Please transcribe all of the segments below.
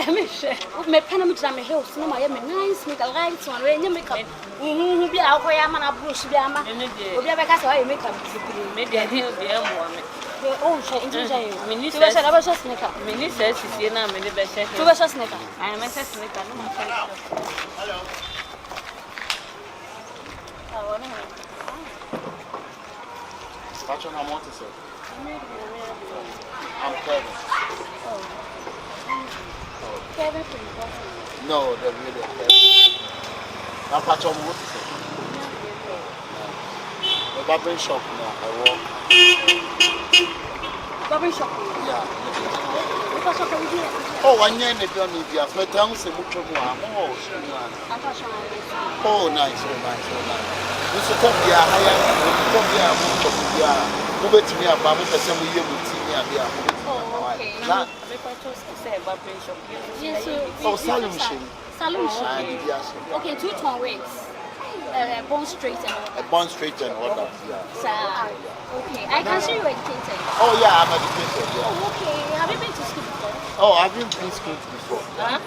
me share. Me penam to me hills no my nice make a light one when you make up. Who be our man a bush be ama. Obi abeka say I make up. Maybe I didn't be a woman. Oh, she into say. Minister, I was just sneaker. Minister, she's now many best. Tu was just sneaker. I am a sneaker. No matter. Hello. What's your name? What is it? I'm Kevin. Oh. Kevin from Boston. No, the video. I'm Pacho. What is it? The barber shop now. I walk. Barber shop. Yeah. Barber shop. Oh, one year in the journey. Yes, my tongue is a much more. Oh, nice, oh, nice, oh, nice. You should come here, higher. Come here, move it to me about me, because some of you will see me and be a okay. Yes, oh, solution. Okay, 2 tone wigs. Bone straight and all. A bond straight and all that, yeah. Okay, I can see you educated. Oh, yeah, I'm educated, yeah. Oh, okay. Have you been to school before? Oh, I've been to school before. Huh?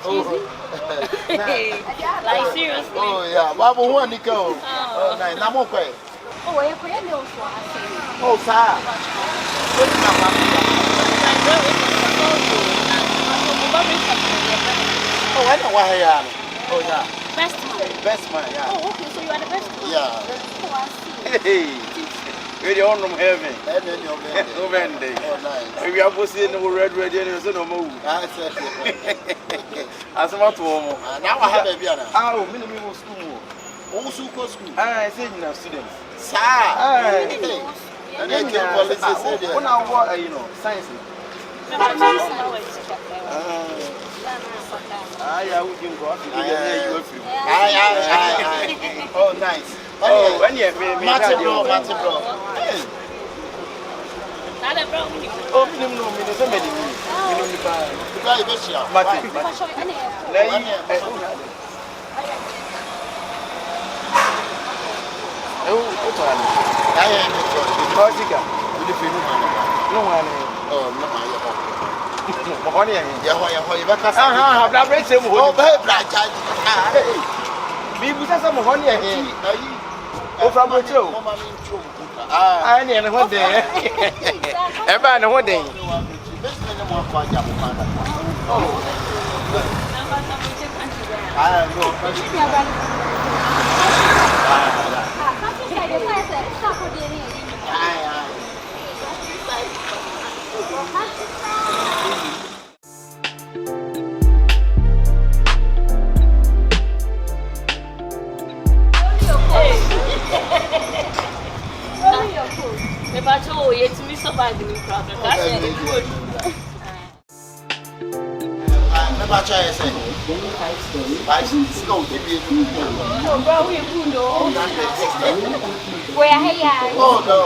Oh, Like seriously? oh, yeah. Babu, who are you going? Oh, nice. I'm okay. Oh, I put a little for Oh, sir. Oh, I know why I am. Oh, yeah. Best man. Best man, yeah. Oh, okay, so you are the best man. Yeah. Oh, I see. Hey, we're on from heaven. And then you're very. No Monday. Oh, nice. We are both in the red and so no move. That's it. As a matter of Now I have a piano. oh, minimum school. Also, school. I say you know students. Sir. And then the police said, when I want, you know, science. I would you go to oh, nice. Oh, when you Martin bro. Oh, minimum, somebody. Martin. Oh, I am no one. Oh, no, Mahoney, yeah, I have that race. Oh, very bright. We was some Mahoney. Oh, from the show. I know one day. Everybody know one day. If I told you to me so bad, you problem. That's really good. Never try to say. Oh, bro, we good though. Where are you? Oh, no.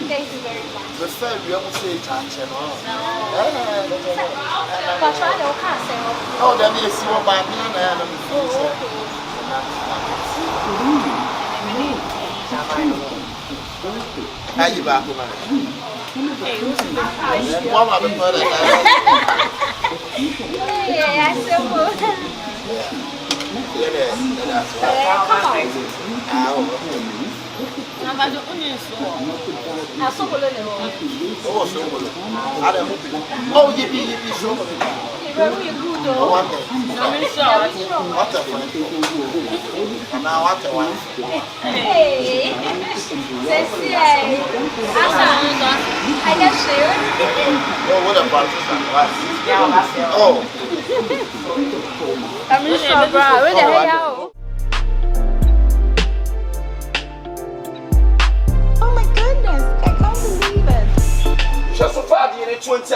Thank you very much. The fair, we almost say chance. But try to cancel. Oh, then you see what by me how you back, man? What about the mother? Yeah, I still would. Come on. I'm about to onion store. I saw one. Oh, so good. Oh, you so good. Very good though. What the? What the? Now, what the one? Hey, Ceci, Asa, I guess you. Oh, what about this? Oh. I'm sure, bro. Where the hell? Oh my goodness, I can't believe it. Just so far, the 20.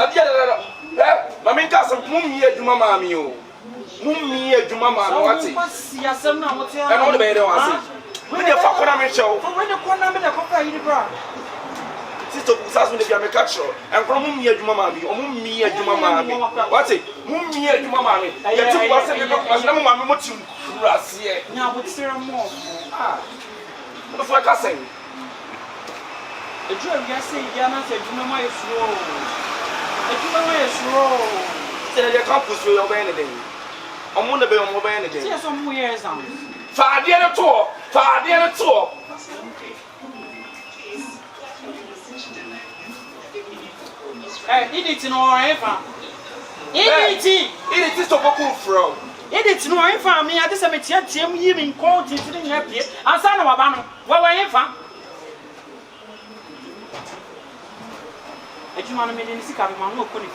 Mammy got some mummy at Juma Mammy. Mummy at Juma Mammy. What's it? And all the better ones. When the fuck on a show, when the corner of the cocker in the bra. Sister Sassman, if you have a catcher, and from Mummy at Juma Mammy, or Mummy at Juma Mammy. What's it? Mummy at Juma Mammy. I took us and number Mammy, what you grass here. Now, but still more. Ah, what's like I say? The dream, yes, say, Yana said, Juma is slow. I do my slow. tell the campus we are anything. I'm on the bay on mobile anything. Yes, some years on. Far the tour. Idiot no ever. It is Opoku from. Idiot no ever. Me, I just am a team in court into the happy. And son of a banner. What were you from? I want to make any sick of my own quality.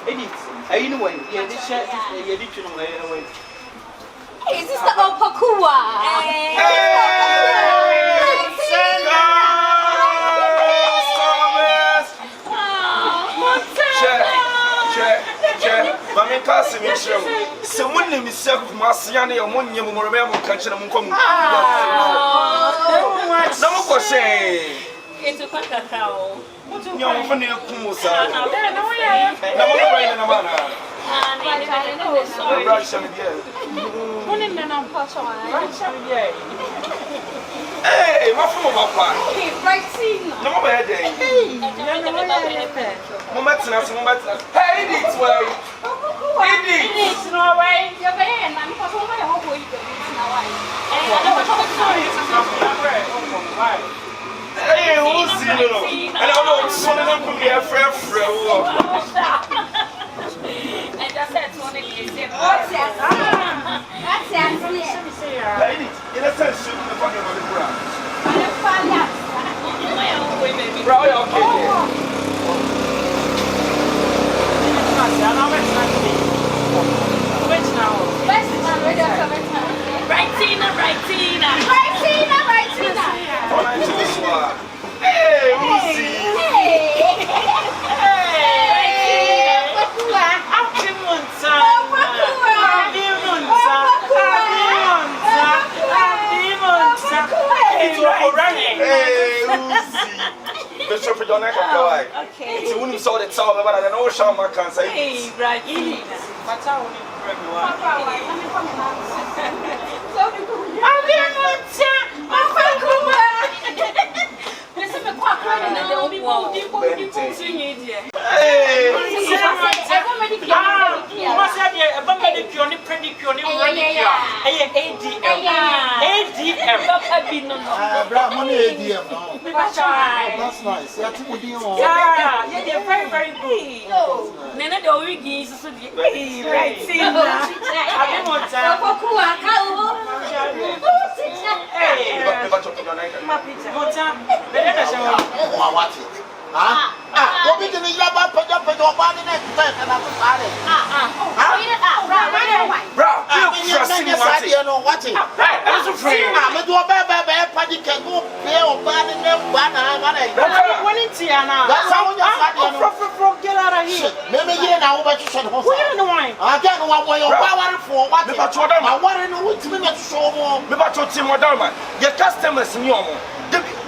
Idiot. Anyway, yeah, this share is a addiction away. Hey, this is the Opoku. Mami kasi mi show. Someone name is Self Masiani or one year more remember catching them come. No more say. It's a cow. You're funny Kumusa. No more right in a manner. Hey, my phone papa. No bad day. Hey, it's way. It's no way. You're very man. Hey, who's you? And I don't know, son of a be a friend. And just said to one What's that? That's it. Lady, in a sense, shooting the fucking on the ground. Bro, you're okay. Hey, who's Bishop for your neck of the okay. So when you saw the tower, but I don't know how much can say. Hey, right. What's our That's nice. Yeah, they're very, very good. Nana, the wiggy is right. See, I want what did you about put up with your body next time? And I'm sorry. You know what? I'm afraid I'm a do a bad party can go pay or bad in them. That's how you get out of here. Maybe you know what you said. I can't know what you're power for. What I want to know what's been at show more. About your team or Dharma. Your customers in your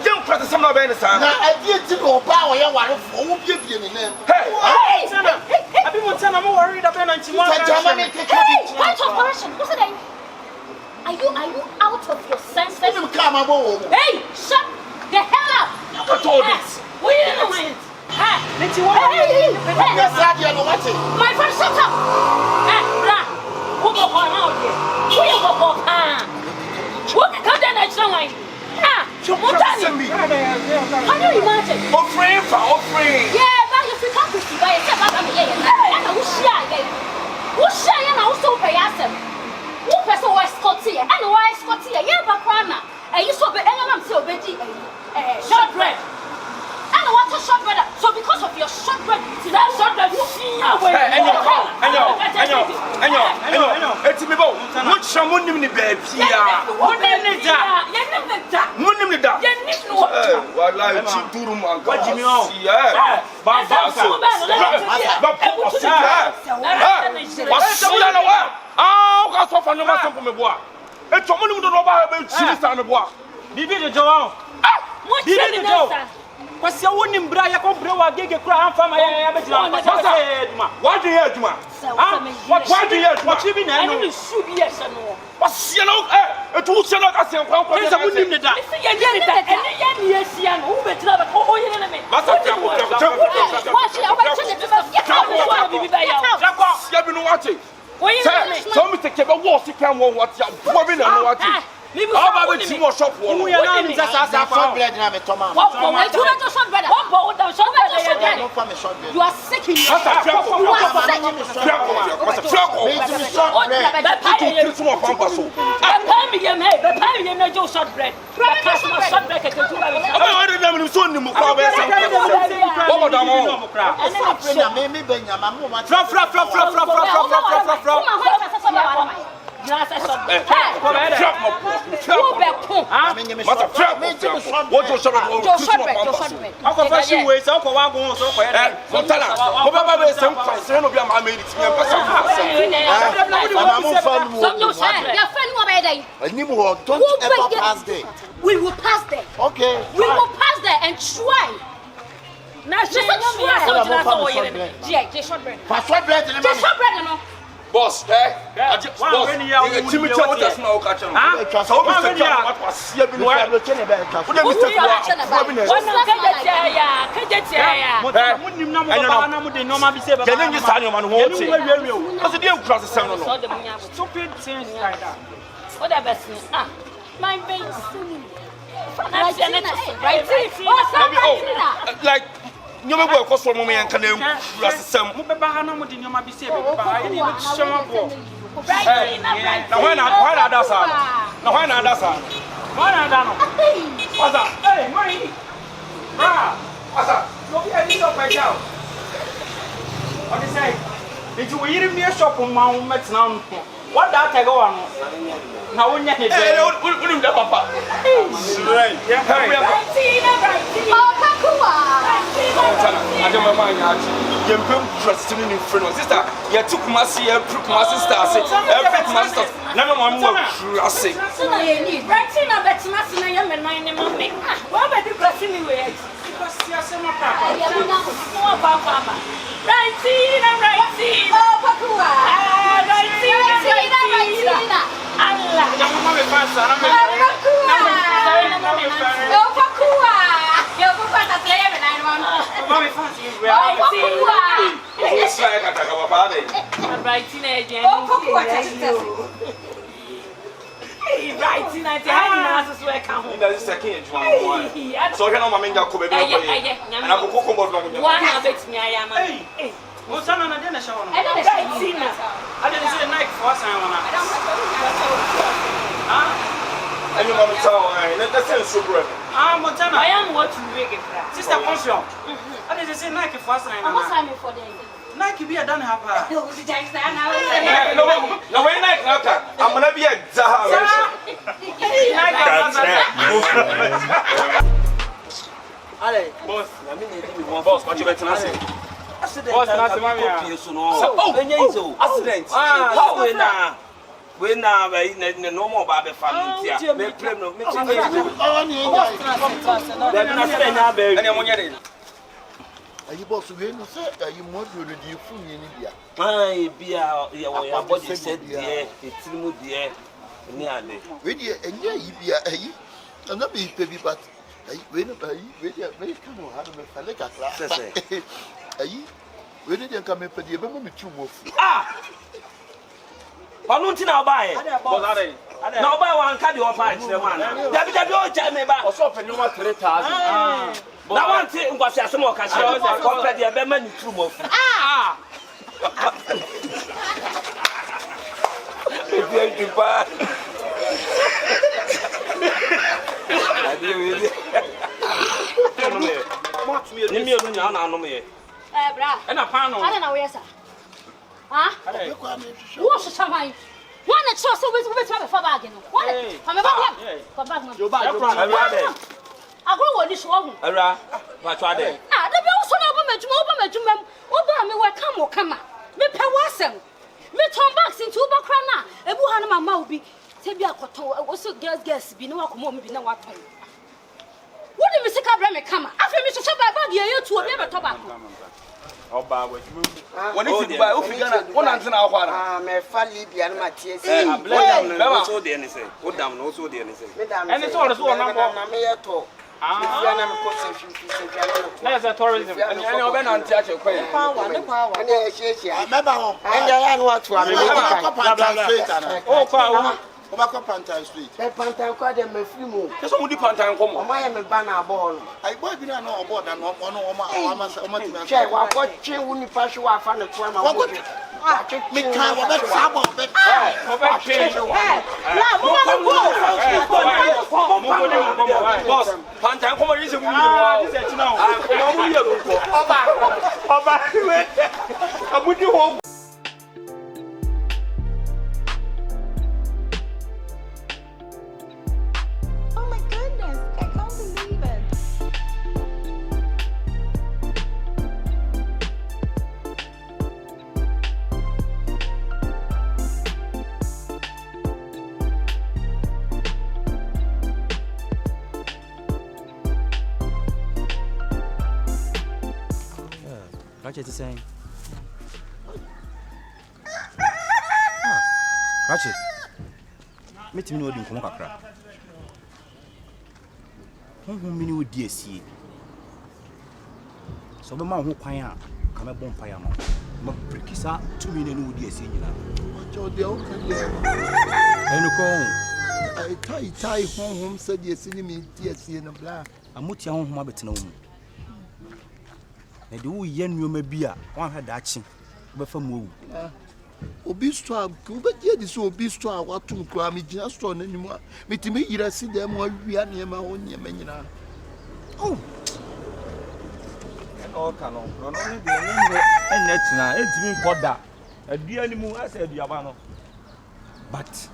young person, some of any time. I did to go power. You want to give you in them. Hey, I've been worried about Are you out of your senses? Hey, shut the hell up! I told this. What are you doing? My friend, shut up! Who go out here? Who you go Who can down that line? Can you imagine? Offering. Yeah, but if you come to see by yourself, and I will share again. Who share and also pay us? Who person was Scotia and why Scotia? Yeah, but and you saw the element so busy. Short bread. And what a short bread. So because of your short bread, that short bread you see away. It's me both. What someone in the bed here? What name is that? What like Chiturum and what you know? Yeah, it's someone who don't know about Bibi de João. Bibi de João. What's your one in Bria? Compro gig a crown from my what do you hear, Juma? What do you hear? What you mean? I know you should be yes and no. What's you know? It will sell out as a woman in the dark. Yes, young, who better have a whole enemy. pam what ya bo bi na what how about the team shop one we are not in short bread na me toma what you want to short bread what short bread you are sick in your we will pass there. Okay. We will pass there and try. Now, just boss, boss, Timmy Chow does not catch him. My baby. Like, you may work for me and can rust some. Now when I does now when I does what's that? Hey, money. What's that? Look at this up right now. What do you say? Did you hear me a shop on Mount Metz now? What that I go on? Now when you hear that, Papa. I don't know why you trust in front of sister. You took my sister, every master. Never one more trusting. So can my menga come and I go cook about one of it me I am. What's on a dinner show? I didn't see a night for us. And you want to tell let's say super. Montana, I am what you make it. Sister Consul. I didn't say Nike for us. I'm for the Nike be a done have her. No, when I'm gonna be a Zaha. Boss, I mean, boss, what you better not say. Boss, that's accident. How we now? We now no more Baby family. They claim no. You boss we no say you more do the phone in India. Ai bia your body said there, it's mu there. Ni ade. We dey enye yi bia ayi. Na be baby but we no ayi we dey very kind of how me fele kakra. Ayi we dey dem ka me pedi e be me tu mo fu. Panu nti na obae. Na obae wan ka de opa kire man. Dabi o ja me ba. O so pe nyoma 3000. Na wan ti ngwase asem o ka kire. Ko pe de be ma ni tu mo fu. If you pa. Adi we. Ni mi o nya na anu me. Bra. And a panel. I don't know where, sir. Huh? What's the time? One that shows so we try before bagging. One, come back. Come back. You buy. I go on this one. Ara, what try there? Ah, the bill so over me where come. Me pay wasem. Me turn back into Bakrana. Ebu Hanama Maubi. Tebia Cotton, also girls be no come be no what. What did Mr. Cabrame come? After Mr. Shabba, you to a better tobacco. When it's by one answer our water. Me family be an Matthias. Also the anything. What down also the anything. And it's all as one number. Me at all. That's a tourism. And I know when I'm touching quite. Remember, and I know what to Oh, Opoku Pantai Street. Pantai kwa de me free mo. Just only Pantai come on. My me banner ball. I boy be no board and no one. Check what chin wuni pass you off and the Me can't over trouble. Boss, Pantai come on, is a Ratchet is saying. Ratchet. Meet me no din komo kakra. Honhom mini wo die sie. So be ma ho kwan a ka me bom paya no. Ma brikisa 2 million wo die sie nyina. Ojo de o kan ye. Enu ko. I tie honhom said ye sini me die sie no bla. Amutia honhom abetena wo mu. Na de wo ye nnuoma bi a wan ha da achi. Wo be fa mu owu. Obi store ku be die di so obi store watum kura me gina store na nimu me timi yira si dem wa wia ne ma ho ne nyina. Oh. no kano no no ne de ne enye tina entimi nkoda adua ni mu asa aduaba no but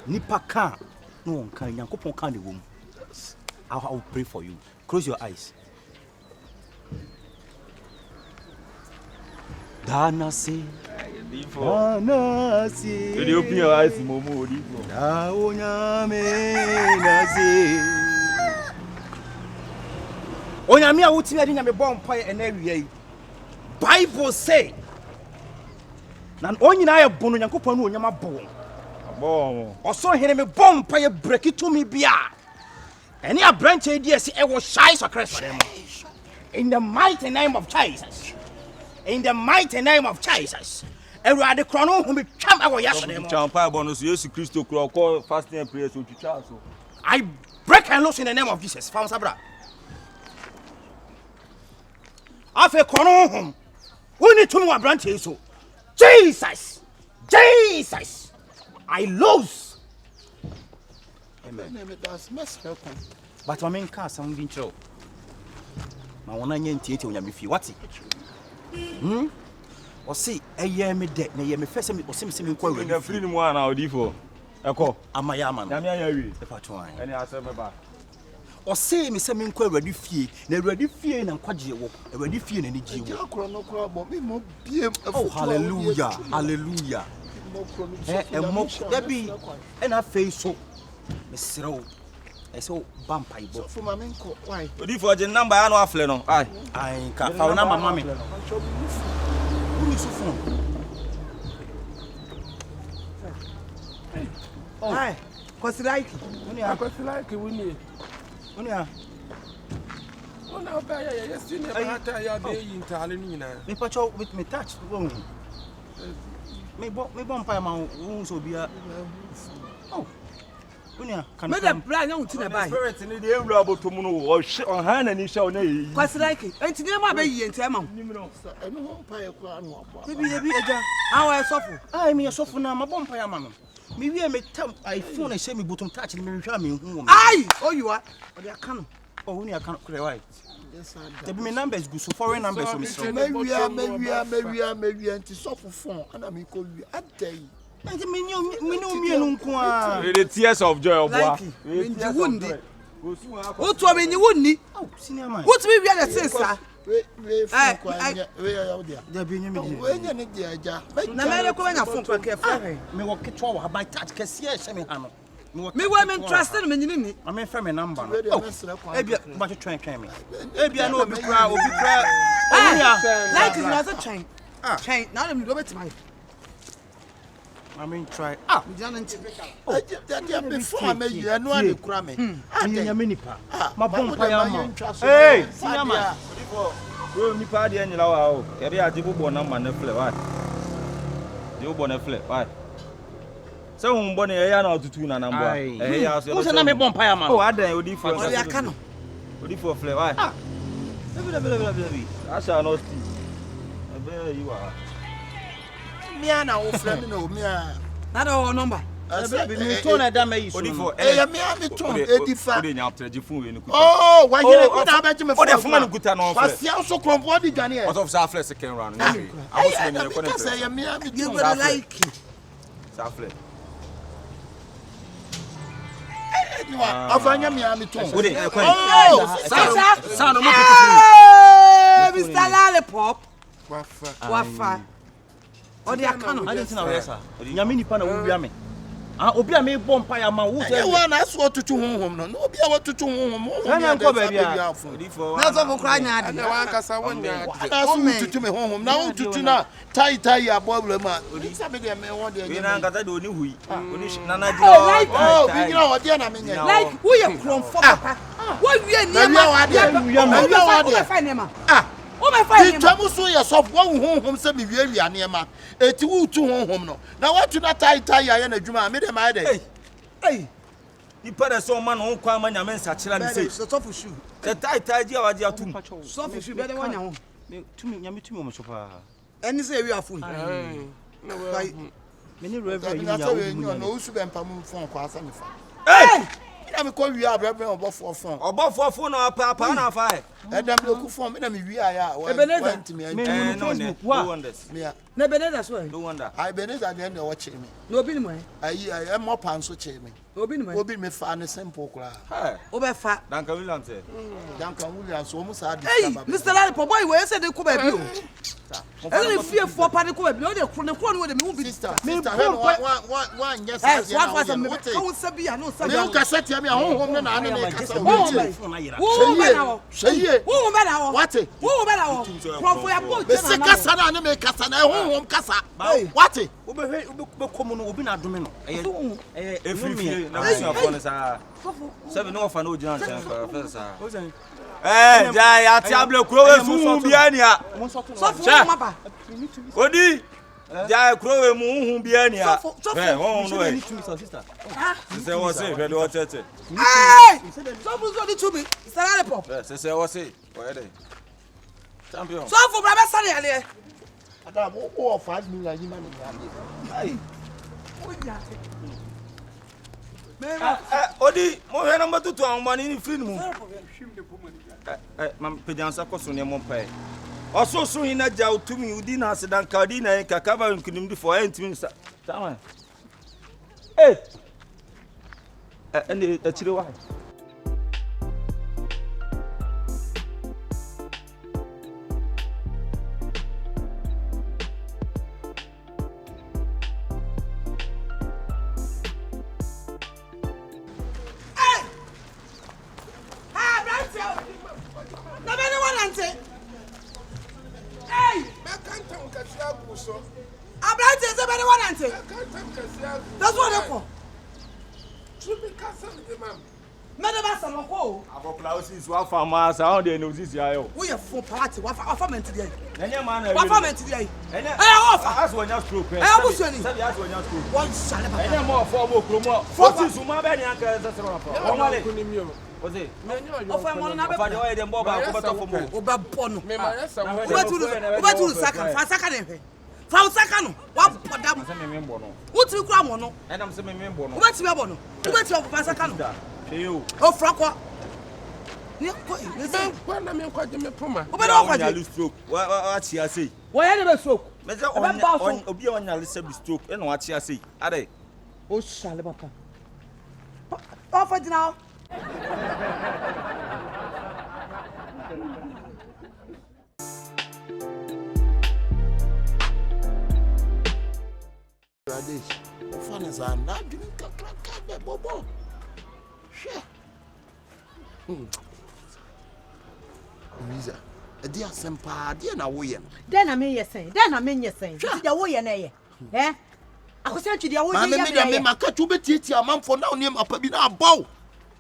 nipa ka no on kan Yankopon kan de wom. I will pray for you. Close your eyes. Danasi. Danasi. Did you open your eyes, Momo? Onyame a wotimi ade nyame bom pae ena wiei. Bible say na onyina ye bono Yankopon no onyama bo. Bom. Oso hene me bom pae breki to me bia. Any a branch ADS e wo shy so Christ. In the mighty name of Jesus. In the mighty name of Jesus. Everybody chrono who be cham awo yasone mo. Champa bonus Jesus Christ call fasting and prayer so chicha so. I break and loose in the name of Jesus. Found sabra. Afe chrono home. We need to move branch so. Jesus. Jesus. I lose. Amen. That's mess happen. But I mean can some bin tro. Ma wona nya ntieti onyame fie. What? O see eye me de na ye me fese me o se me kwa we na free ni mu ana odifo. Eko amaya ma no. Na me anya wi. E pa to an. Ene ase me ba. O see me se me kwa awurade fie. Na awurade fie na nkwaje wo. Awurade fie na ni ji wo. Akro no kro bo me mo biem Oh hallelujah. Hallelujah. Mo dabi ena fei so. Me sero. Eso bampa ibo. For my menko why? Odifo je number anu afle no. Ai. Ai ka fa na mama me. Who is phone? Oh. Hi. Kwasi like. Oni a Kwasi like wuni. oni a. Ona ba ya yes ni ba hata ya be yi ntale ni na. Me pacho with me touch won. Me bon pa ma won so bia. Oh. Oni a kan. Me da plan yan uti na bai. Spirit ni de ewura abotom no o han na ni hye o na yi. Kwasi like. Enti ne ma ba yi enti ma. Eno ho pa ye kwa anu abo. Ebi eja. Awo esofo. Ai me esofo na ma bon pa ya ma no. Me wie me tam iPhone e se me bottom touch ni me hwa me hu wo me. Ai, oh you are. O de aka no. Oh oni aka no kure why? There be my numbers go so foreign numbers so me so. Mewia nti sofo phone ana me ko wi adai. Enti me ni mienu nko a. The tears of joy oboa. Nji wundi. Otu me ni wunni. Oh senior man. What me wi the sense we phone kwa nya we ya odia. There be nyame di. We nya ne di aja. Na me ko nya phone kwa ke fa. Me wo ketwa wo by touch kese e se me ha no. Me wa me trust me nyini ni. I mean fa me number no. We dey messere kwa. Ebia ba twetwen me. Ebia na obi kra. Like is not a chain. Chain. Now them go bet my. I mean try. Before me you no an kura me. Nyamenipa. Ma bom pa ya ma. Hey, Siama. Bro, ni pa de anyila wa o. E be ade bobo na ma na fle wa. De bobo na fle wa. Se hu mbo na ya na otutu na na mbo. Ya so. Who say na me bom pa ya ma? Oh, adan odi for. Ori aka no. Odi for fle wa. Bla. Asha no sti. Ebe you are. Me ana wo frɛ me no me a. Na do number. Me ton na da me yi so. Odi for. Eh me a me ton 85. Odi nya apteji fun we ni kuta. Oh, why you go na ba me. Odi fun ma ni kuta no fle. Pasia so krompo di dwane e. What of Safle second round? I was when you connect. Say me a me You ton. go like Safle. Afanya me a me ton. Odi Oh, sound no Mr. Lollipop. Wafa. Odi aka no. I didn't know yes sir. Nyamenipa na wo wia me. Obi a me bom pa ya ma wo say. E wa na so tutu honhom no. No obi a wo tutu honhom. Na nko ba bia. Na so kura nya ade. Na wa kasa wonya. Na so tutu me honhom. Na wo tutu na tai abobule ma. Odi sabe de me wo de. We na nkata de oni hui. Oni na na di. Oh, we nyina wo de na me nya. Like who you from for papa? What we near ma? We find them. O me find them. Twamu so ye so wo honhom se me wi ne ma. Eti wo tu honhom no. Na what na tai ya na dwuma me de ma de. Hey. Ipa da so man ho kwa ma nyame nsa kira ni sei. So for shoe. The tai dia wa dia atum. So for shoe be the one ho. Me tumi nyame tumi mo so pa. Any say we are phone. Like Me ni reverend ya ya. no usu be mpam phone kwa asa me fa. Hey! Na me ko wi abrabra obofo phone. Obofo phone na pa na fa. Edam le ku phone me na me wi aya. Ebenezer. Me No wonders. Me Na Ebenezer so. No wonder. I Ebenezer de na watch me. No bi ni mo. Ayi I mo pan so che me. Obi ni mo. Obi me fa ne simple kura. Hey. O be fa. Danka William said. Duncan Williams so mo sa Hey, Mr. Lollipop boy we say dey ko ba bi o. Ele fear for party ko ba bi o dey kro ne kro ne we dey me bi. Sister, one yes. Hey, what was me? How say bi no say. Me ka set ya me honhom ne na ne kasa. Wo be na wo. Seye. Wo be na wo. What? Wo be na wo. From for your boat. Me se kasa na ne me kasa na honhom kasa. What? Obe komo no obi na adome no. Efifie na busu afọ ne sa. Seven no fa no ojina nchen fa sa. Eh, ja ya ti able kuro we fu bia ni a. So for maba. Odi. Ja kuro we mu hu bia ni a. Eh, won no e. Sister. Se wo se fe do tete. Hey! So for so the to me. Mr. Lollipop. Eh, se wo se. Wo e dey. Champion. So for brother sare ale. Adam o 5 million yi ma ne ya. Hey. Odi, mo he number 2 an mani ni free mu. Mam pejansa koso ne mo pai. Oso so hina ja utumi udi na asedan kadi na kakaba nkunim di for entimi sa. Tama. Eh. Ene achire wa. That's what they call. Madam Samako. Abo plausi so afa ma sa on dey no sisi ayo. We are for party. Wafa ment dey. Enye man na. Wafa ment dey. Enye. Wafa. As wonya stroke. Abu soni. Sabi as wonya stroke. One shale ba. Enye mo for mo kromo. Forty suma be ni anka se sero for. Won wale. Oze. Ofa mo na be. Ofa de o dey mbo ba ko beto for mo. O ba bono. Me ma yesa mo. O ba tu saka, fa saka ne hwe. Fa saka no. Wa podam. Se me membo no. Uti kura mo no. Enam se me membo no. O ba ti be bono. O ba ti o fa saka no. Eyo. O frako. Ni ko, ni se. Kwa na me kwaje me poma. O ba na kwaje. Onya stroke. Wa chi ase. Wo ye ne be stroke. Me se on obi onya lise bi stroke. E na wa chi ase. Ade. O shale papa. O fa dina. Radish. Fana za na dwun kakra be bobo. Hwe. Miza. Edi asempa de na wo ye no. Den na me yesen. Den na me yesen. Ti ya wo ye na ye. akosantwe dia wo ma me maka to betieti amanfo na onim apa bi na abaw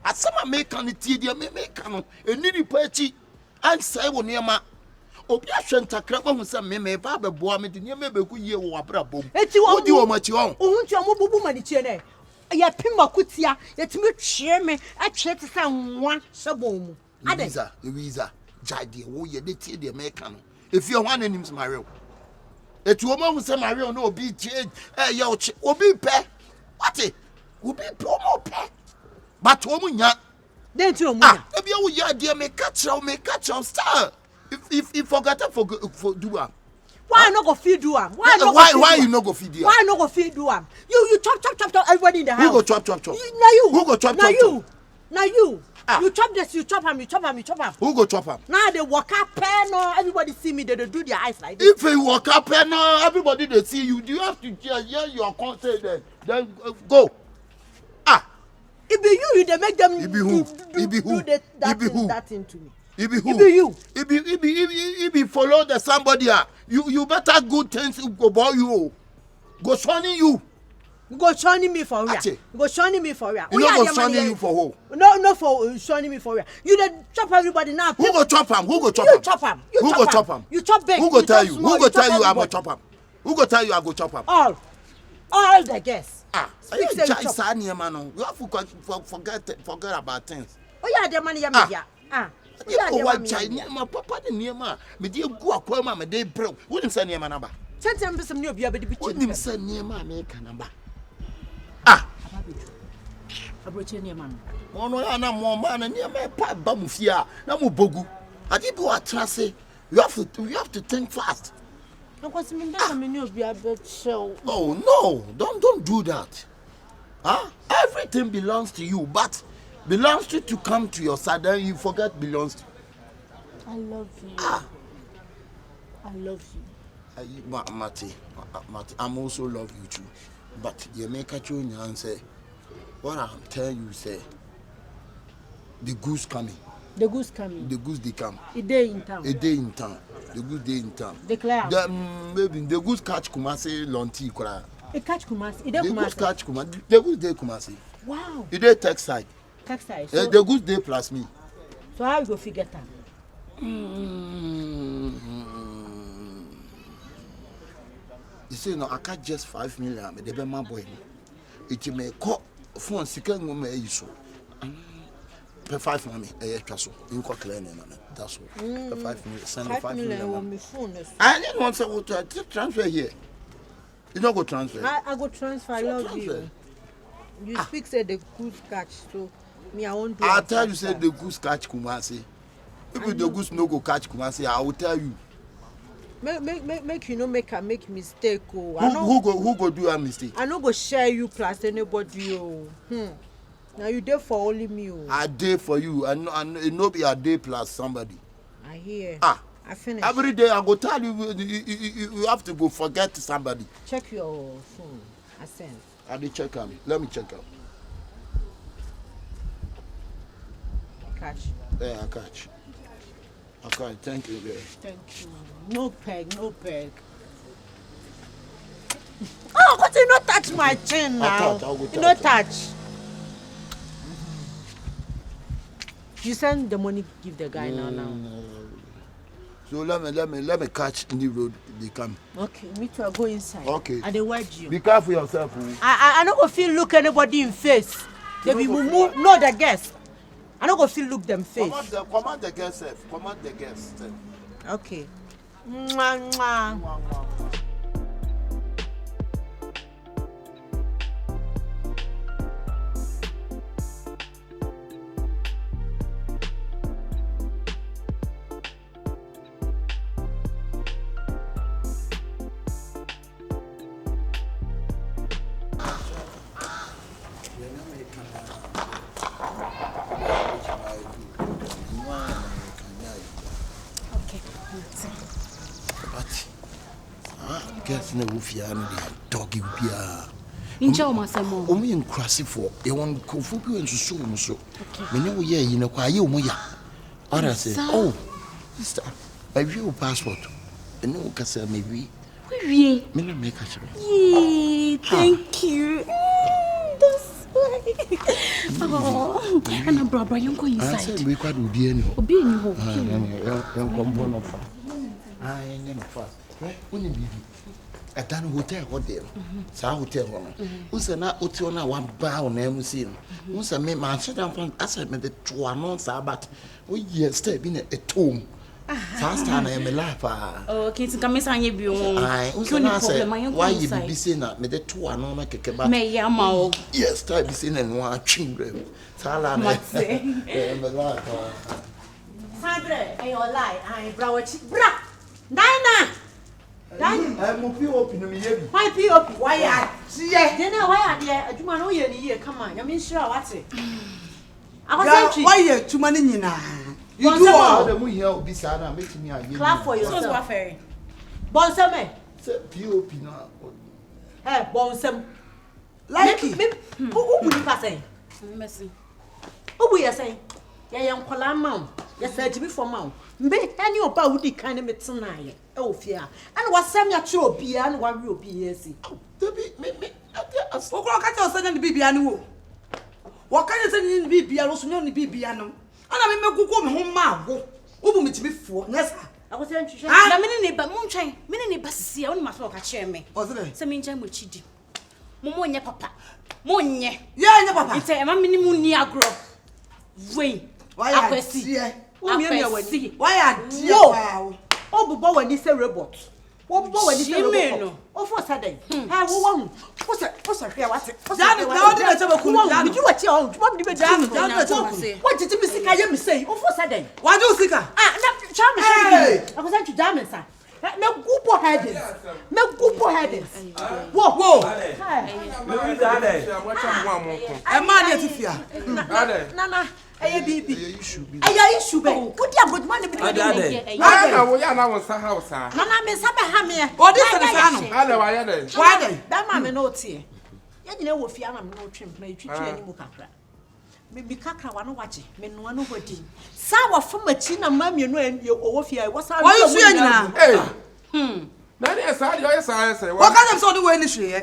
asama meka ne tie dia meka no eniri pa echi ansai wo niema obi ahwe ntakra ba hu se me ba beboa me de niema beku yie wo abrabom odi wo machi ho ohuntu amobubu mani tie ne ya pima kutia yetimi twie me atwe te sa nwa sebon mu Louisa jade wo ye de tie de meka no efi ho ananim se mareo etu o ma hu se mareo no obi tie ye obi pe what obi pe o mo pe but o mu nya den ti o mu nya e bi wo ye de meka chao star if forget for do am why no go feed do am why you no go feed do am why no go feed do am you chop everybody in the house who go chop na you who go chop na you you chop this you chop am who go chop am now they walk up no everybody see me they do their eyes like this if you walk up no everybody they see you do you have to hear your consent then go it be you they make them it be who that thing to me it be who it be you it be follow the somebody you better good things go about you go shunning you go shunning me for where go shunning me for where you no go shunning you for who no for shunning me for where you dey chop everybody now who go chop am you chop am you chop big who go tell you I go chop am who go tell you I go chop am all the guests speak say you chop you have to forget about things the money ya media what China papa the niema me dey go akwa ma me dey brew wonim say niema na ba tentem be some ne obi abedi bi chi wonim say niema me ka na ba abroche niema no ono ya na mo ma na niema pa ba mu fia na mo bogu ade bi wa trase you have to think fast because me dey me ne obi abeche oh no don't do that everything belongs to you but belongs to come to your side then you forget belongs to I love you I love you Mati, I'm also love you too but you make a tune and say what I'm telling you say the goose coming the goose they come a day in town the goose day in town declare maybe the goose catch Kumasi Lonti kura it catch Kumasi the goose catch Kumasi the goose day Kumasi wow it day textile so the goose day plus me so how you go figure that you say no I catch just 5 million me the be my boy it may call phone sika ngoma e so per 5 money e twa so you go clear na that's all per 5 million send 5 million on my phone I didn't want to transfer here you don't go transfer I go transfer I love you you speak say the goose catch so me I won't do I'll tell you say the goose catch Kumasi if the goose no go catch Kumasi I will tell you make you no make mistake who go do a mistake I no go share you plus anybody now you there for only me I day for you and no be a day plus somebody I hear I finish every day I go tell you have to go forget somebody check your phone I send I dey check am let me check am catch I catch okay thank you very thank you no peg oh what you not touch my chin now you not touch you send the money give the guy now so let me catch in the road they come okay me too I go inside okay I dey word you be careful yourself I no go feel look anybody in face they be move no the guest I no go feel look them face command the guest okay mwah. Guess no ufia no dey doggy bia incha o masemo o me nkrase for e won kofu bi ensusu mo so me ne wo ye yi ne kwa ye o mo ya ora say oh sister I view passport and no kasa maybe We. Me na make a sure. Yay, thank you. That's why. Oh, and a brother, you're going inside. I said we quite would be any. Be in your home. I ain't fast. Only be a done hotel there. Sa hotel one. Who's an hotel one bow name seen. Who's a man, sit down from us at the 2 months, but we stay in a tomb. Fast time I am a laugh. Okay, to come inside you. I say, why you be seen at me the 2 and make a kebab? May Yamo. Yes, type be seen and one children. Salam, Sabre, and your lie, I brow bra. Dinah! I'm open me. Why be up? Why are you? Why are you? Do man, oh, come on. I mean, sure, what's it? I was why you too many now? You do all the movie here be sad and make me a clap for yourself. Bonsame. POP now. Hey, Bonsam. Like who would you pass saying? Mercy. Who will you say? Young Colamount. Yes, said to be for mount. Be any about the kind of medicine. Oh, fear. And what some your true be and what will be easy. what can you say to be animal? What can you say in be also known to be animal? And I mean, go home, ma. Who me to be for? Yes, I was saying to you. I'm in a moonshine, many buses, you must walk a chair me. Was it? Some in jam with chidi. Momonia papa. Monya. Yeah, papa. It's a minimum near grow. Wait. Why I see? Why are you? Oh, but when you say robot. What when you say robot? Oh, for sudden. I won't. What's a fair? What's it? Did you watch your own? What did you say? What did you say? Oh, for sudden. Why do you think? I was at you, damn, sir. No good headings. No good headings. Whoa. I'm mad at you. Nana. Aye baby. Aye issue be. Put your good money between you. I know we are now in some house. Nana me sabe ha me. What is the fan? I know why then. Why then? That man me no tie. You know wo fia na me no twem na twitwi ani mu kakra. Me bi kakra wa no wache. Me no no hodi. Sa wa famachi na ma me no en owo fia. Wo sa. Why you see anyina? Hey. Na dey say you say. What can you say the way ni hwe?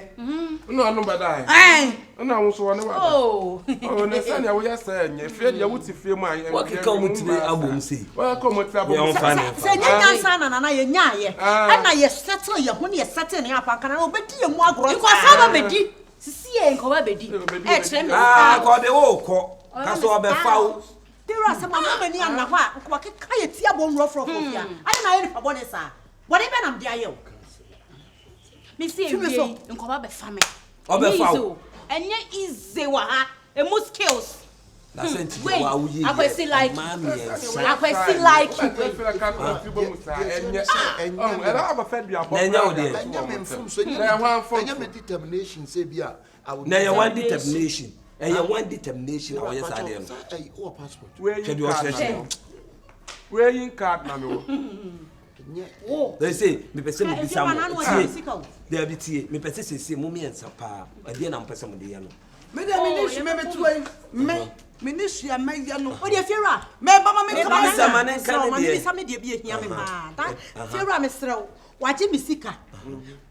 No bad. Eh. Na wo so one wa. Oh. Oh, na say you say nye fe dey wuti fe mu aye. What can come to the album say? Well, come to album. Say nya nsa na na ye nya ye. Ana ye settle ye ho ne ye settle ne apa kana obedi ye mu agro. You go saba bedi. Sisi ye nko ba bedi. E kire me. Ko de wo ko. Ka so obefa wo. Tera se mama mani anna ho a ko ka ye tia bo nro fro fia. Ana na ye ne fa bo ne sa. What even am dia ye o. Me see e nko ba be fa me. Obefa wo. Enye easy wa ha. E mu skills. Na senti wa wo ye. I see like. I see like you. Determination say bia. Na you want determination. And you want determination or yes I dem. Oh passport. Where you card na me. They say me person be some. They be tie. Me person say mo me ensa pa. E dey na person mo dey ya no. Me dey me nishi me betu me nishi am ya no. O dey fiera. Me ba ma me come say man en kan dey. Me say me dey be ehia me ma. Fiera me srew. Waje me sika.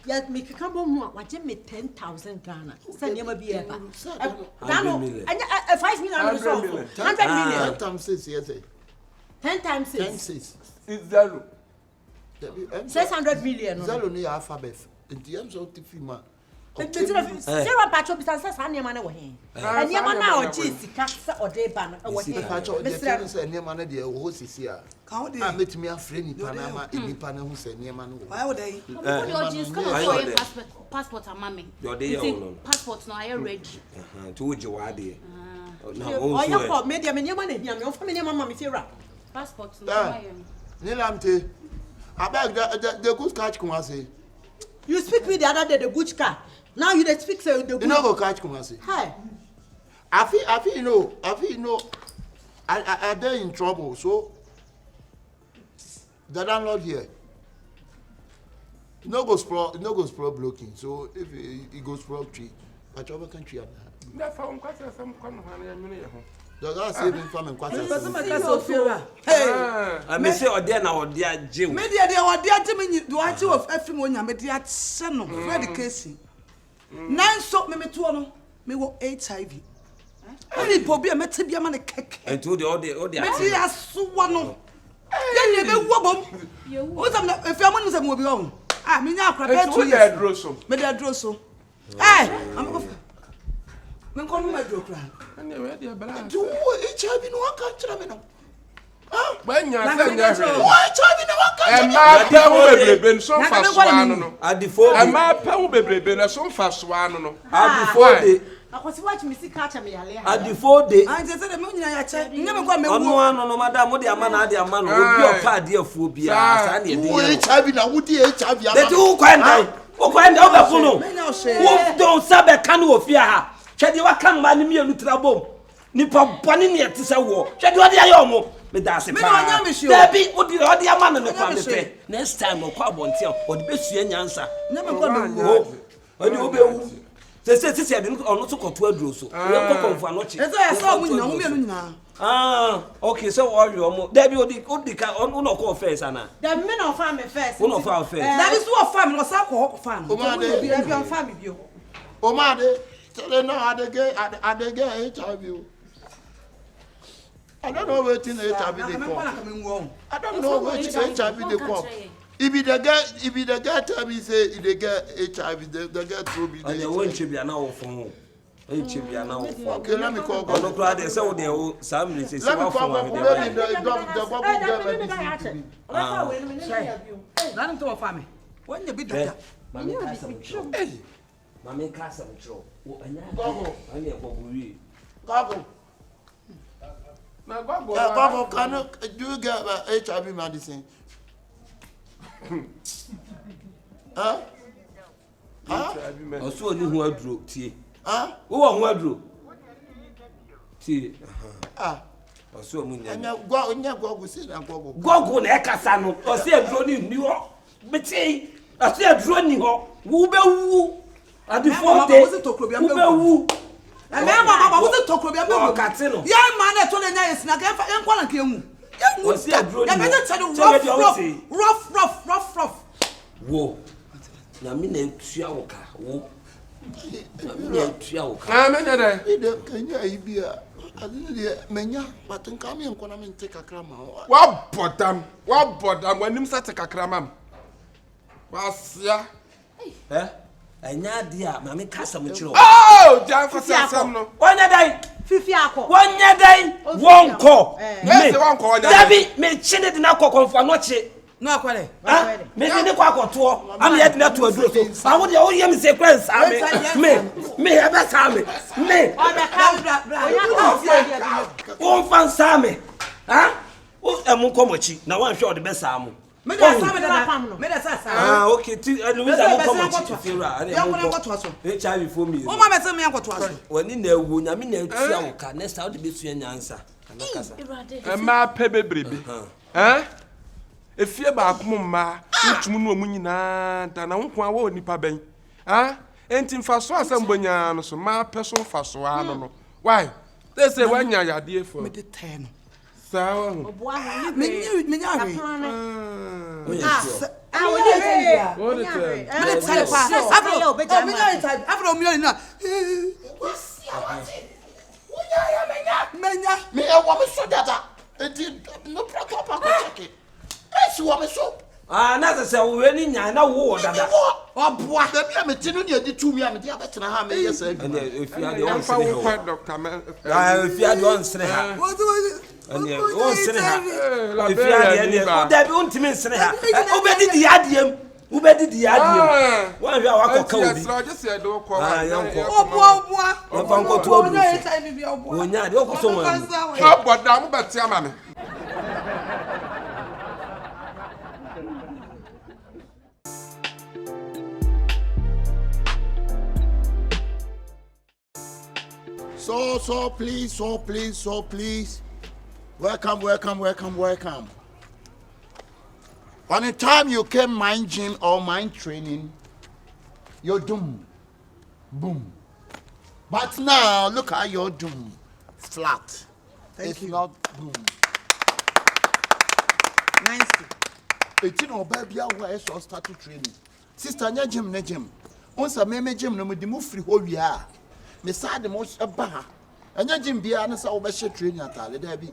Ya me keka bo mu a waje me 10,000 Ghana. Say niam bi e ba. Dano 5 million. 100 million. 10 times 6 yes. 10 times 6. 10 6. It's zero. 600 million. Zero ni alphabet. Nti am so tifima. Zero patcho bi say sa niam na wo he. Niam na o ji sika se ode ba na wo he. Patcho de tell say niam na de wo sisi a. Ka wo de. A metimi afre ni panama nipa na hu say niam na wo. Why would they? Passport amame. Your day you passport no I ready. To je wa de. Na o ya for media me niam na hia me o fa me niam mama me fiera. Passport no I Nilamte. Abeg the good catch Kumasi. You speak with the other day the good car. Now you dey speak say the good. You no go catch Kumasi. Hi. I feel you know I dey in trouble so the landlord here no go sprawl blocking so if he goes sprawl tree patch over country am na fa on kwasa sam kwano ha na me ne ho The guy saved him from quite a I may say, or dear now, dear Jim. Maybe they are dear Jimmy, do I do of every one? I'm a dear son of Freddy Casey. Nine soap me to me will HIV. Only Bobby, I met to be a man a cake. And to the audio, the idea so one. Then you wobble. What's up if your money is a movie on? I mean, now, prepare to get Drosso. May I Drosso? Hey, I'm off. When come my joke, and you're ready, but I do HIV in one country. When you're been so fast one at the four, and my power been so fast one. At the 4 day, I was watching Missy Catcher me at the 4 day. I just said, I never got me one, no matter what the man, the man will be a part dear phobia. HIV, I would HIV. The two kind of don't sub a canoe of fear. Shadi wa kan ma ni mi elutra bom nipa boni ne yete se wo shadi odi ayo mo me da se pa Dabi odi ama no kwa me pe next time okwa bontia odi besua nyansa na me kwa be wo odi obewu se de ono to koto aduro so we ko konfu anochi ezo ya so mu nyina mu mienu nyina okay so worry omo Dabi odi ka ono ko first ana Dabi me na ofa me first ono ofa first Dabi so ofa me no sa ko ho fa no Dabi ofa me bio o ma de tell no I get HIV. I don't know what in HIV they come. I don't know what in HIV they come. If the guy tell me say they get HIV, they get through me. And they won't be an hour for okay, let me call God. Look at this. So they will some say let me call God. Let him to a family. When you be there, Mammy Castle, Goggle. Now, Goggle, cannot do you get HIV medicine? Huh? I saw you who drew tea. Huh? Who drew tea? I saw me. And now Goggle said, Goggle, Ecasano, or say a droning New York. But say, I say a droning or woo. At the 4 days, who and Mamma was a talk about Catino. Young man, I told you, I snack and quality. Young was there, rough. Whoa. Namine Chiaoka. Whoa. Chiaoka. Can you be a mania? But in coming and come and take a cram. What bottom when him such a cramam? Was ya? Eh? Anya dia mama kasa muchiro oh jan for sam no wonya dai fifiako wonya dai wonko me wonko Dabi me chine de na kokonfo anoche no akwale me de kwa koto am ye de na to aduro so awo de o ye me sequence me e be sa me me o be ka bra o fan sa me ha o emu komochi na wan hwe o de be sa mo me da sa me da pam no me da sa okay ti Louisa mo komochi ti fira ani mo ko HIV for me o ma be se me yankoto aso woni na ewu nya me na etua wo ka next time de be sua nyansa anakasa e ma pe bebrebe efie ba akom ma ntumu no mu nyina ta na nko awo nipa ben enti mfaso asem bonya no so ma pe so mfaso ano no why they say wanya yade for me de 10 sawa me nya na say we ni nya na wo dada oboa da bia metinu ne adi tu mi a me dia betena ha me yesa bi if you are the one sene ha doctor man if you are the one sene ha and you sene ha if you are the one da bi untimi sene ha obedi di adiem wan hwe awakọ obi just say do ko oboa oboa nko to obu onya de okoso wan oboda mo beti ama me So please. Welcome. By the time you came mind gym or mind training, you're doomed. Boom. But now, look at your doom. Flat. It's not boom. Nice. It's no baby, I saw start training. Sister, nya gym, na gym. Once a meme gym, no, the move free whole year. The side the most a bar. And nya gym be honest, I'll be training at all. There be.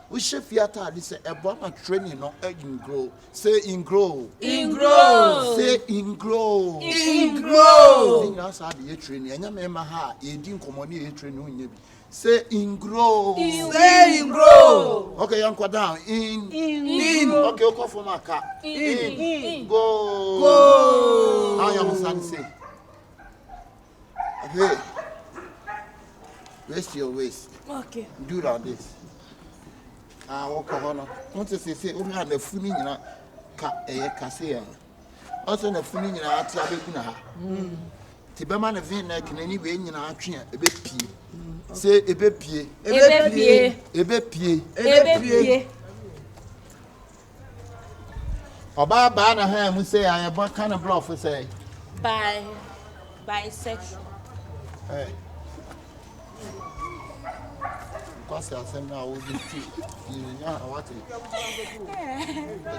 We shift theater, this a bomber training, no in grow. Say in grow. In grow. Say in grow. In grow. That's how the training. And your member ha, you didn't come on the training. Say in grow. Say in grow. Okay, Uncle down. In. Okay, okay, for my car. In. Go. Go. How your son say? Hey. Rest your waist. Okay. Do like this. Walk on. Want to say, we had the funny in a cassia. Also, the funny in a tabacuna. Tiberman of Vin like in any way in our tree, a bit pea. Say a bit pea, A bit pie. About Banner Ham, we say, I have what kind of bluff we say. Bisexual. Hey. Because I said, now we'll be what the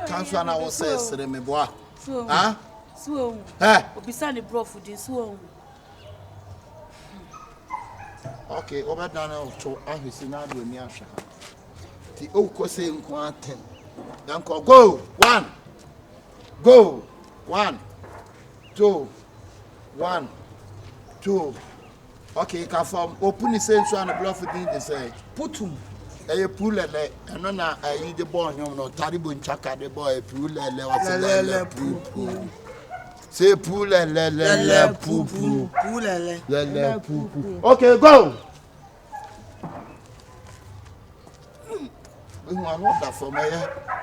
council and I will say, Seremebois. Huh? Swoon. Eh? Beside the bluff with this swoon. Okay, over down to I see now do near Shah. The Oko saying 110. Then call go 1. Go 1 2 1 2. Okay, can form open the same so and the bluff within the say. Put him. A pool and no, I eat the born, you know, Taribun Chaka, the boy, pool and poo. Say pool and poo poo. Poo poo. Okay, go. We want that for me,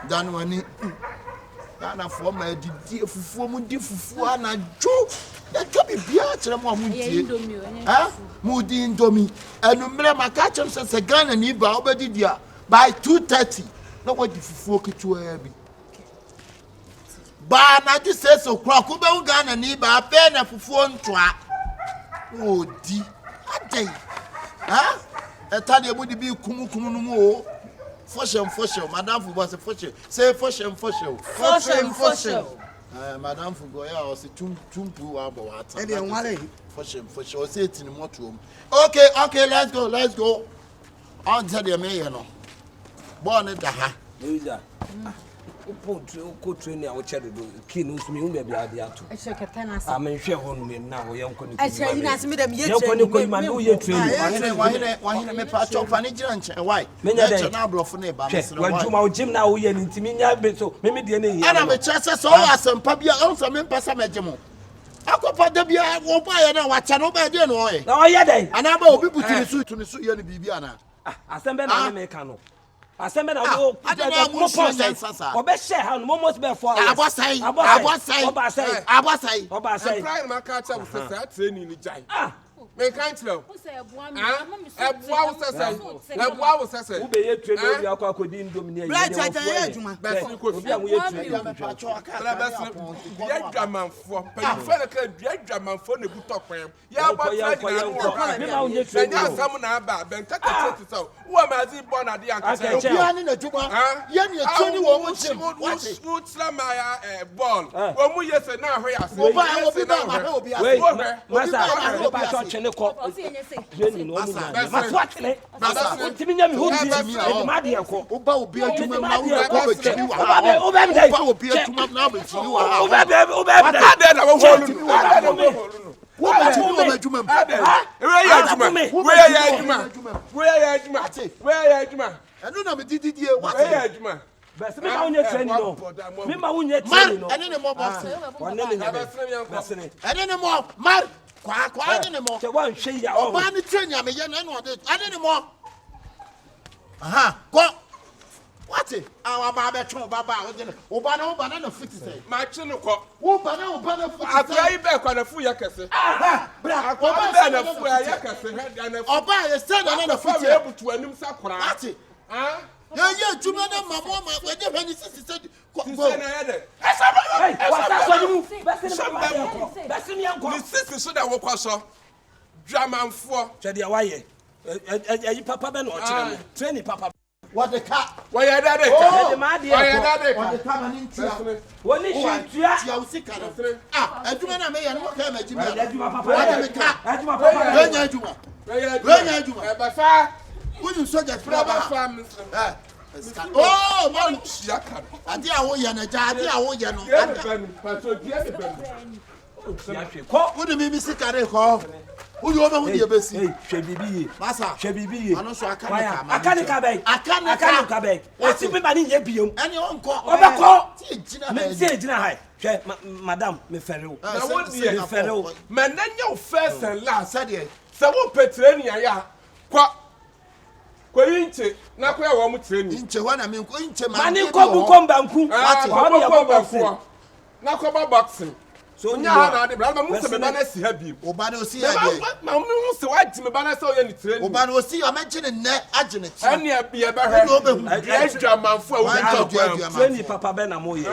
done when Nana for my dear for different and a joke. That can be beer, huh? Moody Indomie. And remember, my catcher says a gun and Iba already there by 2:30. No, what if you focus to a baby? But I just said so. Crocodile gun and Iba, pen and phone trap. Oh, dear. A day. Huh? I tell you, would be Kumu. Fossil, Madame was a fossil. Say fossil. Madame Fugoya was a tumpu about water. Fossil, say it in the motor. Okay, let's go. On tell the mayor. Born at the ha. Upo training our child do kinos me be adia to. I'm in share home now young con. I say you ask me them yet. You man do your training. Why me patch up and why? Now bro for neighbor. When you my gym now we intiminya be so me dey na. And I'm a chance so asem pa bia on some pesa mejemo. Akopa da bia wo ba ye na wa cha no ba dey no oye. Na oye dey. Ana ba obi butu ni su ye ni bibia na. Asembe na me ka no. Asembe na go obe share how almost be for abosai pride ma ka cha wo say training ni jai me kan tell who say ebua wo say who be ye training obi akwa akodi ndom ni right ya adwuma best ko obi am ye training ya dwamanfo panifo na ka dwamanfo na bu tokwan ya ba training me ma unye training ya sam na aba ben ka ka tete so wo ma zi born na dey anka obi ani na dwuma ye ni training wo mo chim what slam ya ball wo mu ye se na hwe ase obi ba ma obi ase wait masa ko training no mu na maswatele ntimi nyame ho bi ma de ko oba obi adwuma na wo ko be chiri wa oba me dai oba obi adwuma na be chiri wa oba me ade na wo holu no wo ba chiri adwuma we ya adwuma enu na me dididie wa we ya adwuma best me ma unye training no me ma unye training no ene ne mo boss wonne me best ne ene ne mo mar kwa ene ne mo se wan hwe ya o ba ni training am ye na no de ene ne mo aha go what our baba tron baba o ba na fit say ma chi no ko wo ba na fit say afrai be kwa na fu ya kese bra o ba na fu ya kese na oba ye say na fit say ebutu anim sakora what ye juma na mamo ma we de hwani sisi say go na ya de wasa so ni mu best me yanko ni sisi so da wo kwaso dwamanfo twede ya waye ayi papa be no o kire training papa What the car? Why are that? Why are that? What the car? When is she? Ah, I do not make any more time. I do not oh, man. I did a woman, I did a woman. What do you mean, Mr. Carrico? Who you over with your best? Shabibi, Massa, Shabibi, and also I can't come back. What's it mean? And your uncle, Madame, me ferro. I won't be a ferro. Man, then your first and last, said so what Petrania, ya. Quainte, not where one would train into one. I mean, going to Mani come back. Now come boxing. So now the brother must have been a happy. Obano see, Mamma, so I to me banner so any train. Obano see, I mentioned net agent. And near be a better man for any Papa Benamoy.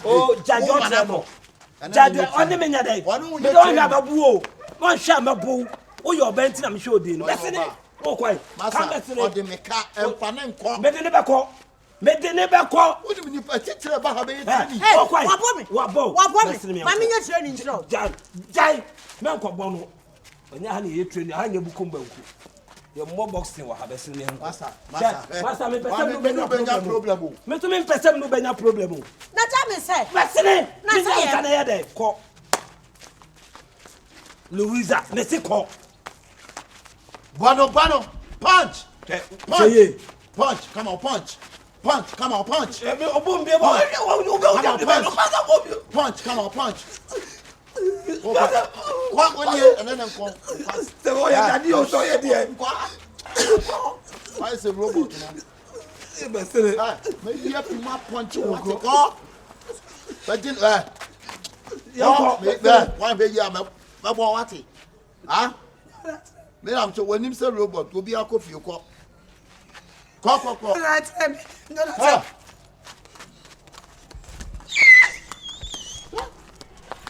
Oh, Jajo, Jajo, on the minute day. One don't have a boo. One sham boo. Oh, you're benting, I'm sure, Dean. Oh, quite. Master, or the Mecca and Panenco, Never call. What do you mean? Particular about me? Oh, quite. What me? Mammy, you're training. Jai, Malcolm Bono. When you're training, I have Bukumbo. Your more boxing will have a senior. Master, problem. Mr. Person, no better problem. Not I say, Master, not call Louisa, let's call Bano, punch, punch, come on, punch. Punch, come on, punch. Punch, come on, punch. What when you and then I'm going. Why is a robot? Maybe you have to mark punch you want to go. But didn't one baby, I'm a boy. Ah, then I'm so when him say robot will be a coffee. Call.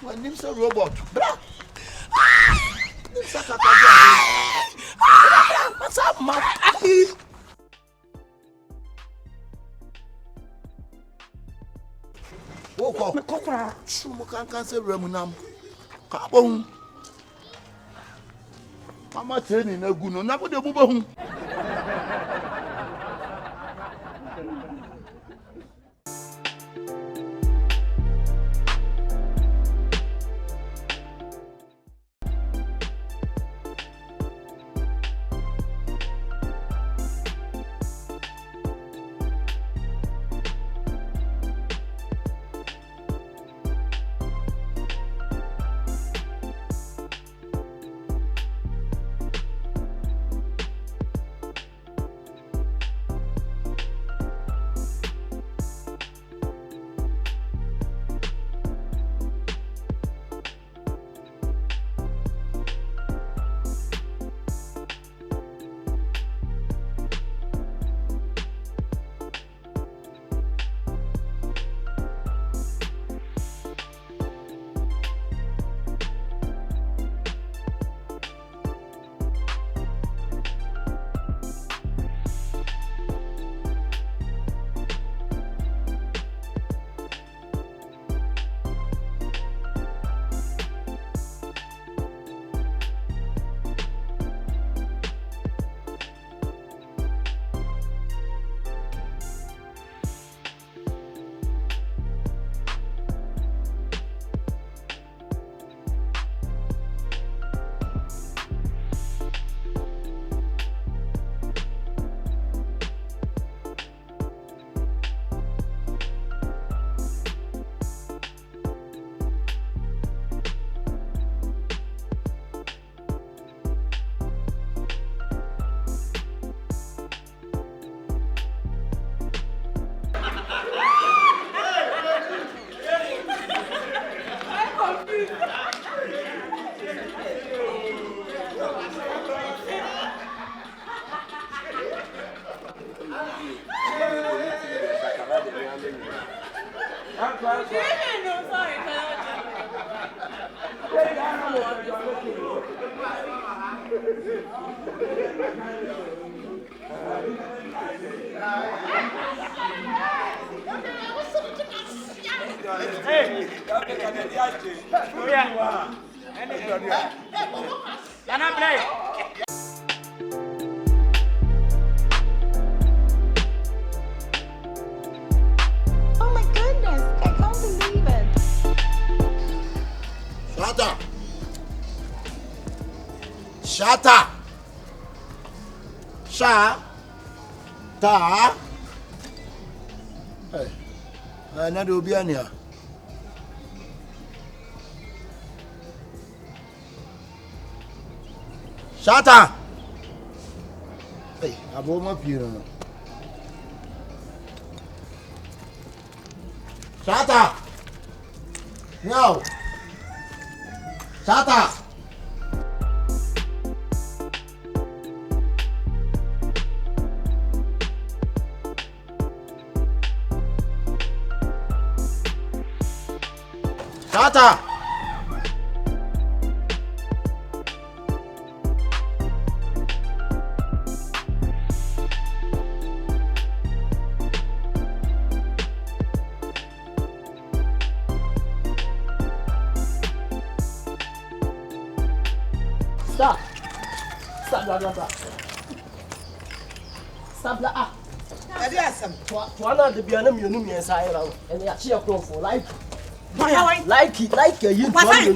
My name's a robot. What's up, man? Oh, can't say Remunam. Carbon. I'm not saying a good no, not with the boo. Thank you. Oh my goodness, I can't believe it. Shata. Hey, na do bi ania. Shata. Hey, abo ma piro no. Shata. No. Shata. Shata. Stop. Stop la ah. Ade asem. Tuana de bia na mienu miensa ayra no. Ene ya chia krofo like. Why? Like you Wafai.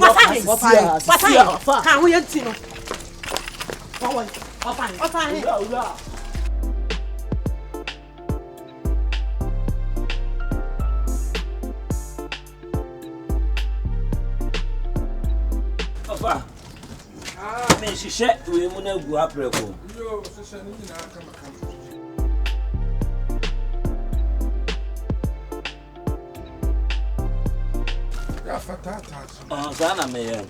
Ka ho yenti no. Wafai. Ura. Papa. Me shishe we mu na gu apreko. Yo, shishe ni na kama. Ya fatata. Sana me ye.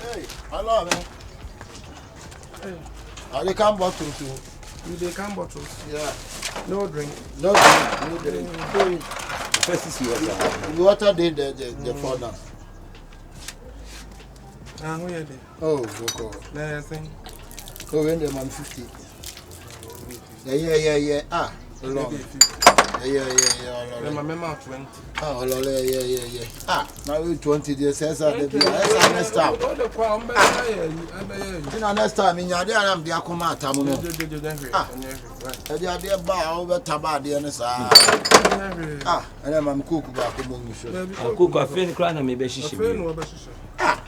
Hey, hello man. Hey. Are they come bottle too? They come bottles. Yeah. No drink. No drink. First is water. The water did the furnace. Who are they? Oh, okay. Let's sing. Oh, when them 50. Yeah. Ah, long. Yeah. My memo 20. Ah, yeah. Ah, now we 20 days. That's next time. Next time, in your day, I'm the Akuma Tamuno. Ah, the idea bar over Tabadi and ah, and then I'm cook back among you. Cook a fin cry and maybe she Ah,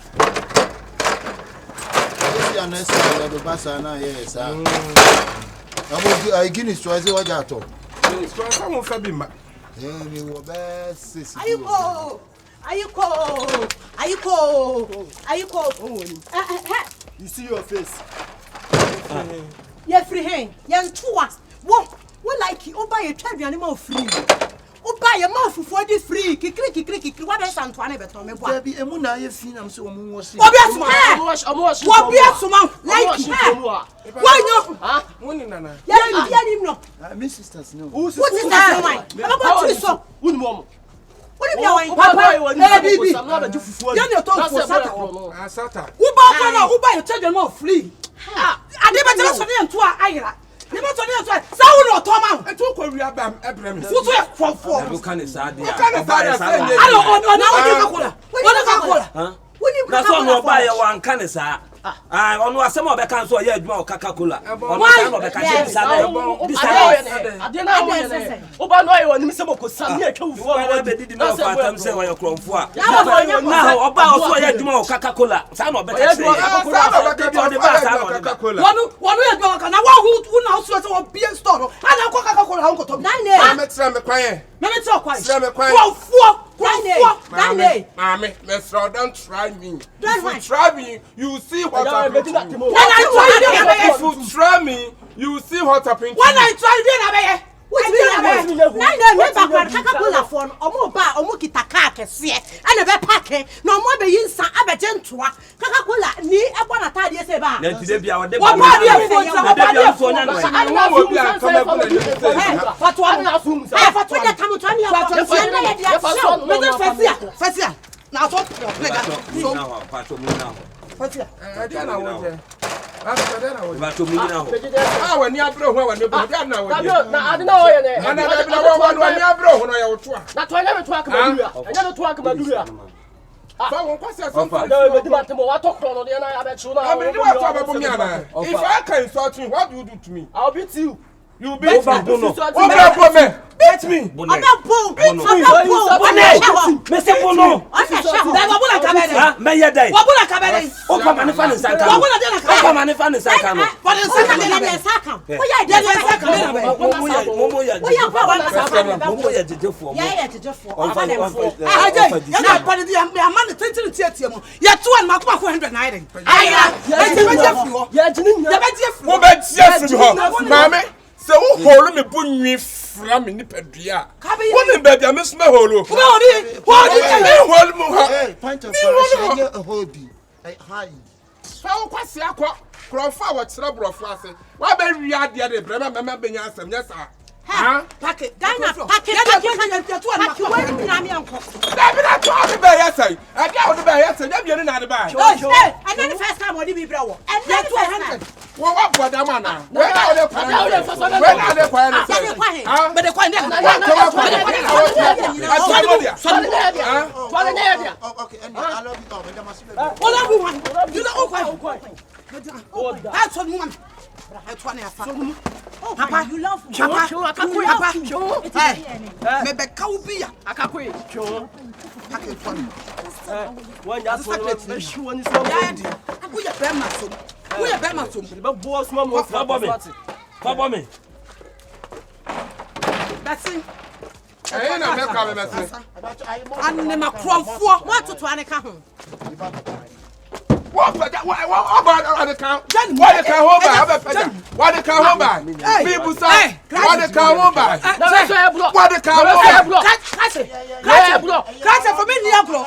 next time, the Bassana, yes. I give it twice what I told. Come on, Fabima. Yeah, we were best. You see your face. Yeah, free hand. Yan tua. What like you buy a trap animal free? Oh, buy a mouth for this free. Kikri. What is Antoine beton? Baby, and when I have seen I'm so much. What be a summon? Like why not? Huh? Nana. Yeah, my sisters know. What is that? I'm about to so. What if you are Papa, baby? I'm not a different. You're not talking for Sata. Who buy a tell them all free? I never tell us to Ira. Never told you that. Sound or Toma. I took a real bam, Abraham. Who's there for? You can't decide. I don't. That's all no buy one can is on some of the council, yeah, Coca-Cola. Why? I didn't know. Oba no you want me some ko sam here twa fu I did not fatam say why krom fu a. Now oba also ya dwuma Coca-Cola. Say no better say. Coca-Cola. One ya dwuma na wa who na so say one beer store. Ana Coca-Cola han ko to. Me try me kwan. Me try kwan. Try me kwan. Mommy, don't try me. If you try me, you will see what happens. If you try me, you will see what happens. When I try Coca-Cola phone, omo kita car kese e na be pack na omo be yinsa abeje ntoa Coca-Cola ni ebo na tade se ba na tide bia wo de ba But to me now. Ah, when you are broke, when you are now. I don't know. And I don't know when you are broke, when you are trying. That's why I never talk about you. I never talk about you. If I can insult you, what do you do to me? I'll beat you. You beat me. Beat me. So who hold me put me from in the pedria? Woman, baby, I miss my holo. What point of hobby? Hi. So, what's your forward trouble of us? Why be we are the other Bremer, Mamma Benyas, yes, sir. Huh? Pack it, Dana, pack it, I got the bear, yes, and you're not a buy. And then the first time, what did we blow? And then 200. Well, what was that man now? Where are they? But the coin, okay, and I love you. You know, that's what woman. Papa, you love me. Papa, maybe Kaubia. Akakwe. Packet for me. One that's what is one is daddy. Who you bear my son? Who you bear my son? But boss, mamma, Papa me. That's it. I ain't a coming. And the Macron for what to Annika home. What about the count? Why the count home by? Why the count home by? People say, why the count home by? Why the count home by? Catch for me, Niagro.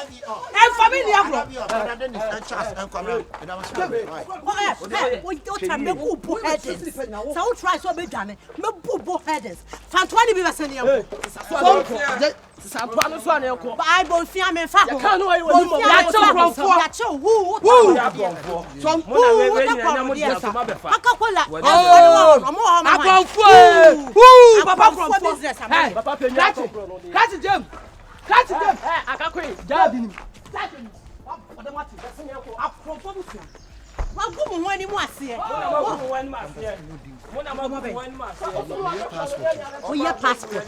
And for me, Niagro. So try so be done. No boo headers. Fantuani be sending you. I don't fear me. Who? Passport.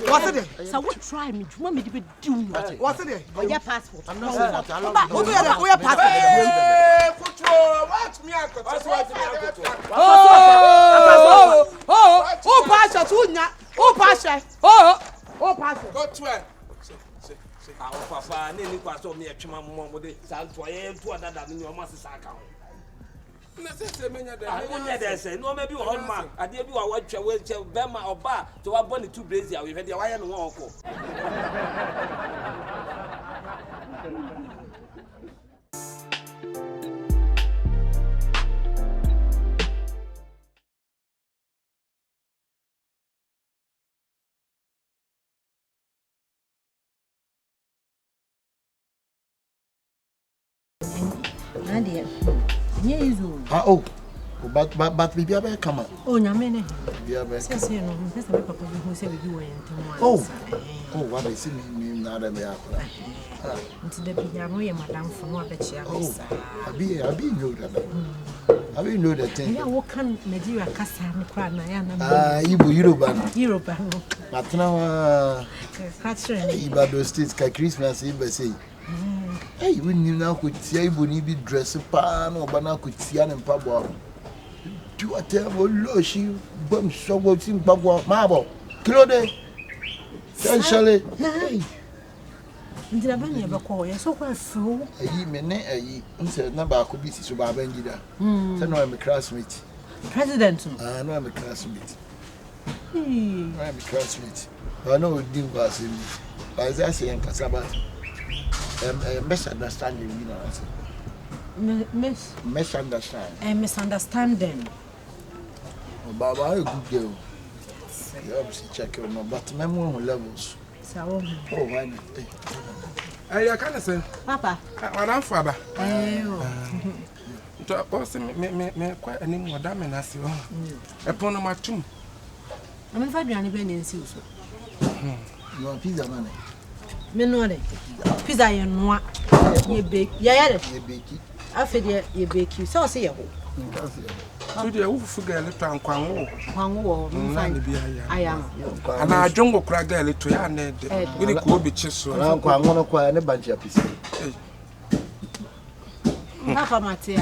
What's it? So what try me? You want me to be doing? What's it? Your passport. I'm not saying that. We are passport. Watch me. Oh, pastor, oh, pastor. Go to it. Our papa, nearly passed on me a chuma with it. Santoy, 200 in your master's account. No, maybe one man. I did you a watch away to Bema or Bar to our bonnet to Brazil. We've had the iron walk. Oh, but we be able to come out. Oh, Yamene. Oh, what I see me now that we are. Into the Piano, Madame from what the chair. Oh, I be know that. I will know that thing. What can Nigeria Cassan cry? Europe. But now, Ibado States, Christmas, say. Hey, we now could see Bonnie be dressed pan or banana could see an pabo. Do a terrible loshi, bum so what's in Pabwa marble. Claude, essentially, hey. Did I never call you so well through? A minute, said number could be so bad. Then I'm a classmate. President, I know I'm a classmate. I'm a classmate. I know it didn't pass him. As I say, in Casabat. Misunderstanding, you know. Misunderstanding. Baba, a good girl. You obviously check your number, but memory levels. So, why not? I can't say, Papa. I'm father. to boss me quite any more damn as you upon my tomb. I'm in fact, Johnny Ben in Suso. You want pizza money? Menore. Pizza and what? You bake, yeah, You bake it. I figure you bake you. So see you. So the wolf forget a little quang. I am. And I don't go crack a little yarn. We could be chisel. I'm going to acquire a bunch of pieces. Papa Matia.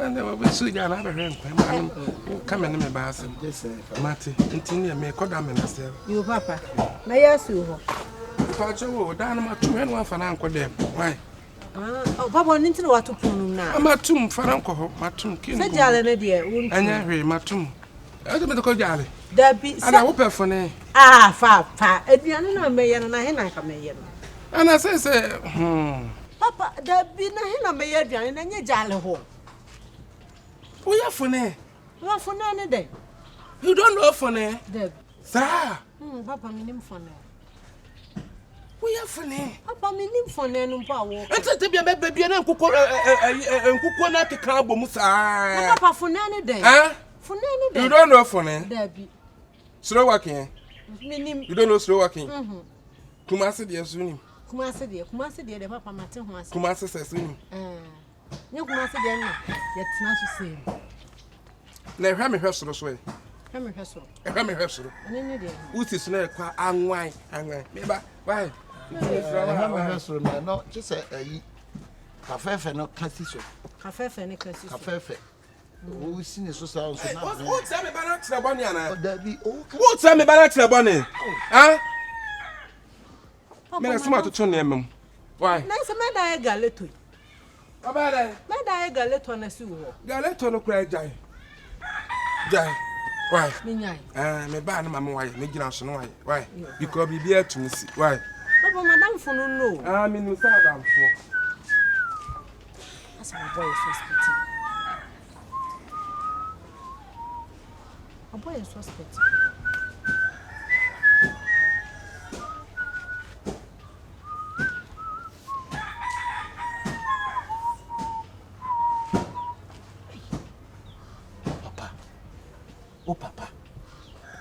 And there will see another hand. Come in my bathroom. Yes, Matty, continue me, Codam. You, Papa. May I sue her? Pacho, down my 2 and 1 for Uncle Dem. Why? Oh, Papa, need to know what to put now. I'm a tomb for Uncle, my tomb, King. Dear, and every my tomb. I don't know, Jolly. There be and I hope for me. Ah, far, Adriana may and I come in. And I say, Papa, there be no may Adrian and your jolly home. We are for me. Not for any day. You don't know for me, sir. Papa, meaning for now. We are for me. Papa, meaning for no power. And to be a baby and cook not the carbon, Papa, for any day. For any day. You don't know for me. There be slow walking. You don't know slow walking. Kumasi, dear, soon. Kumasi, dear, Papa Martin was Kumasi says soon. You Kumasi, dear, yet not to say. Let Hammy Hustle this way. Hammy Hustle. Hammy Hustle. What is no quite and why? Why? Hammy Hustle, no, just a cafe, no cassiso. Cafe, any cassiso. Cafe. Who's seen the society? What's me back to the bonnie? What's me back to the bonnie? Huh? I'm smart to turn them. Why? Nice a man, I got little. About it, I got little on a sewer. Galletto no cry, Jai. Why? Me ban my wife, me generation. Why? Because be here to me. Why? Papa, Madame for no. I'm in the Southern for. That's my boy is suspecting. A boy is suspecting. Oh, Papa.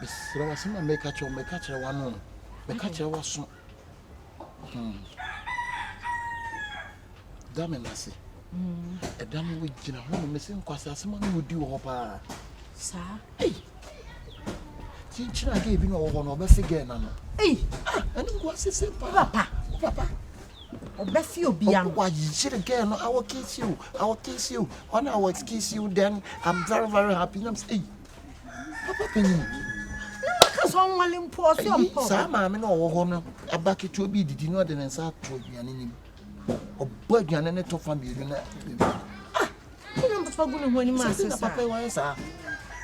Miss Rawasima make a one. Make a was. Damn it, Massy. A damn with Gina, missing Quassa, someone would do Hopper. Sir, hey. Chinchina gave you one of us again. Hey, and what's the same, Papa? Papa. Or best you be why you should again. I will kiss you. I will kiss you. On I will kiss you, then I'm very, very happy. I'm saying, Papa Penny. Someone impose your Sam, I'm in all honor. A bucket to be did not and start to be an enemy. Or bird yan and a top family. Ah, I'm struggling when you must Papa was.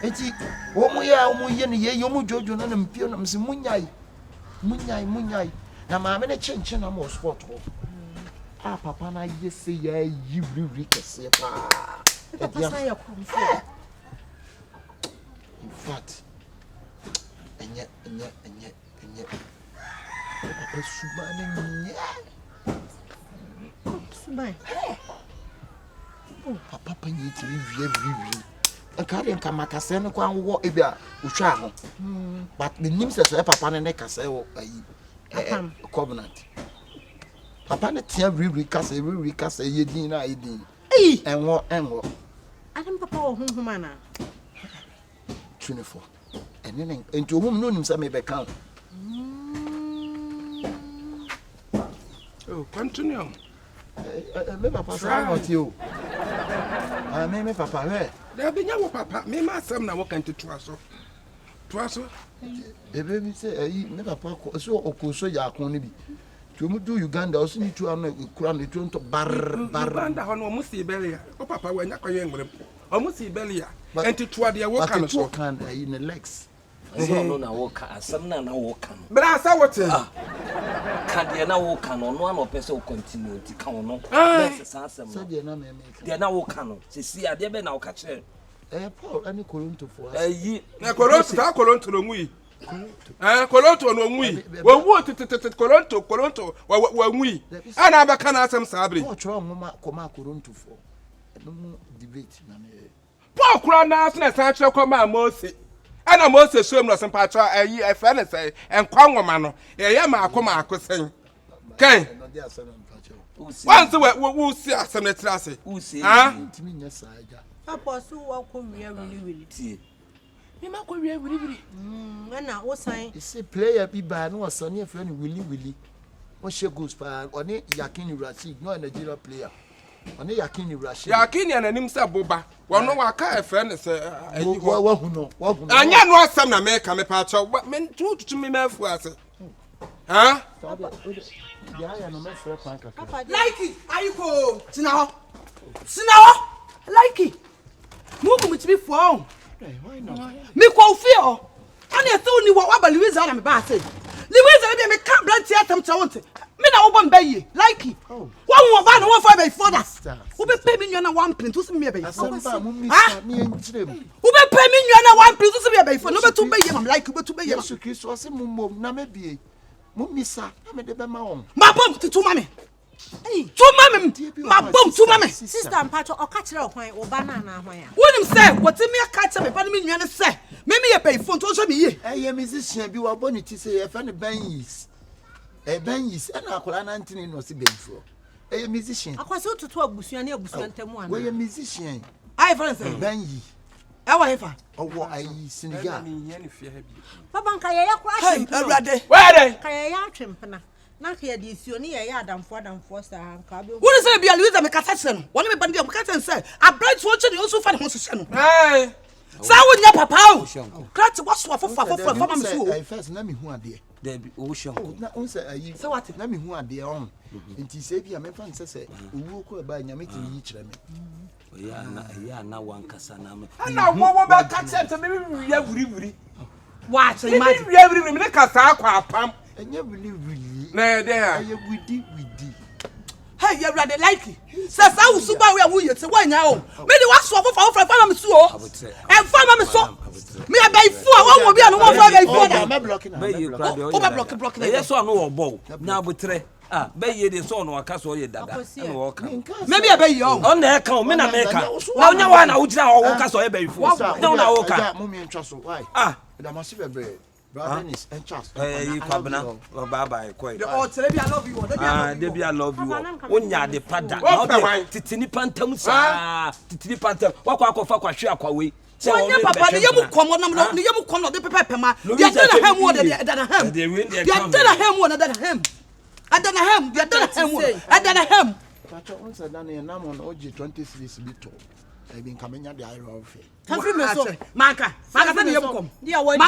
Eti, Omu Jojo and Pionum Munyai. Now, I'm in a change and I'm all sport. Ah, Papa, I just say, you Ricas. In fact, and yet, Papa Suban, Papa, you to review. A carrion can make a send one walk a bit, but the names as a papa and a castle a covenant. Papa, the tear recast a recast a yedina, and what and what. I don't papa whom manner 24. And then into whom known himself may be count. Oh, continue. Papa, what you? I may Papa. There be no Papa, me myself now walking to Twasso. The baby say, never so or so ya can be. To do Uganda, also need to crown the tune to Baranda on almost see Belia. Oh, Papa, when you're young, almost see Belia. And to Twadia walk in the legs. I don't know, some now walk. But I saw what can't you now walk on one or person continue to count on? They are now walk on. See, I did now catch her. Paul, any Coronto for Coronto no we. Coronto no we. Well, what Coronto, when we. And I can ask some sabri. What's wrong, Mamma, Coronto for? debate na me. Paul kura na so na san kire kwa ma Mose. Ana Mose so mu so pacho ayi e fe ne say enkwa nwoma no. Ye ma akosen. Kan. Once we see asem na tirase. Ah? Ntimi nya saaja. Papa so wa ko wiya wili tie. Me ma ko wiya wili. Na wo san. Ese player bi ba no so ne fe no wili. Won she goals pa oni Yakini Rashid no Nigeria player. Oni Yakini Rashid. Yakini ananim se boba. Wono waka e fe ne se ayi ho. Wa hu no. Anya no asem na me ka me pacho. Me tutu me mafu ase. Ah? Ya no me fe pan kaka. Like it. Ayiko. Sinawo. Like it. Mu ko mutimi fo. Why not? Me ko fio. Ani e so ni wa ba Louisa na me ba say. Louisa be me ka brand theater cha wonte. Me na wo bo mbaye. Like it. Wo wo ba no wo fa be for that. Wo be pay me nwa na one print. Wo se me be. Asamba mu misa me enchirem. Wo be pay me nwa na one print. Wo se me be for. No be to be ye mam like wo be to be ye. Yesu Kristo se mu mom na me bie. Mu misa na me de be ma won. Ma bom to mame. Hey, to mame. Ma bom to mame. Sister Mpacho oka kire okwan wo ba na hwan ya. Wonim say what me aka kire me ba me nwa ne say. Me ye pay phone to so me ye. Eh musician bi wa boni ti say e fa ne ban yis. Ben yis e na akola na ntini no se benfo. Musician. Akwase otutu abusuan na abusuan temu ana. We musician. I for say Ben yi. E wa hefa. Owo ayi Senegal. Papa nka ye yakwa Hey, Awurade. Where? Ka ye ya atwempena. Na ka ye de isuo ni ye adamfo sa nka be. Who say bia Louisa me kasa kire no. Woni me ba ndi am kasa say abright wo che ne osu fa ne ho sese no. Hey. Sa wo nya papa o. Krat wo so afofa fa ma so. I first na me hu ade. There be ocean. Na unse ayi. Say what? Na me hu ade on. Nti se bia me fa nse se owu ko ba nya me ti yi kire me. Ya na wankasa na me. Ana wo be ka che me wiya wuri. Wa che imagine. Me wiya wuri me ka sa akwa apam. Enye wili. Na de ha. Aye widi. Hey, you ready like it? Say sa wo suba we awu ye se wa nya o. Me de wa so afofa fa ma so o. E fa ma me so. Me abay fu a wo bi anu wo fa abay fu da. Me blocking am. Be you crowd. Wo be block. Yes so no wo bo. Na abotre. Ah, be ye de so no aka so ye dada. Na wo ka. Me bi abay yo. On na e ka o me na me ka. Na onya wa na wo gina wo ka so ye be fu. Na na wo ka. Mo mi ntwa so. Why? Ah, Da ma sibe bre. Brother Dennis and Charles. you kwabena. Bye koi. Oh, tell me I love you. Debi I love you. Onya de pada. Titini pantam sa. Titini pantam. Wakwa akofa kwa hwe akwa we. Wanya papa ne yemu komo nam no ne yemu komo de pepema. Dia dana hem wo de dana hem. Dia dana hem wo na dana hem. Adana hem, dia dana hem wo. Adana hem. Pacho unsa dana ye nam on oji 20 series bito. I been kamenya de iron fe. Tafi me so. Manka se ne yemu kom. Dia wadi.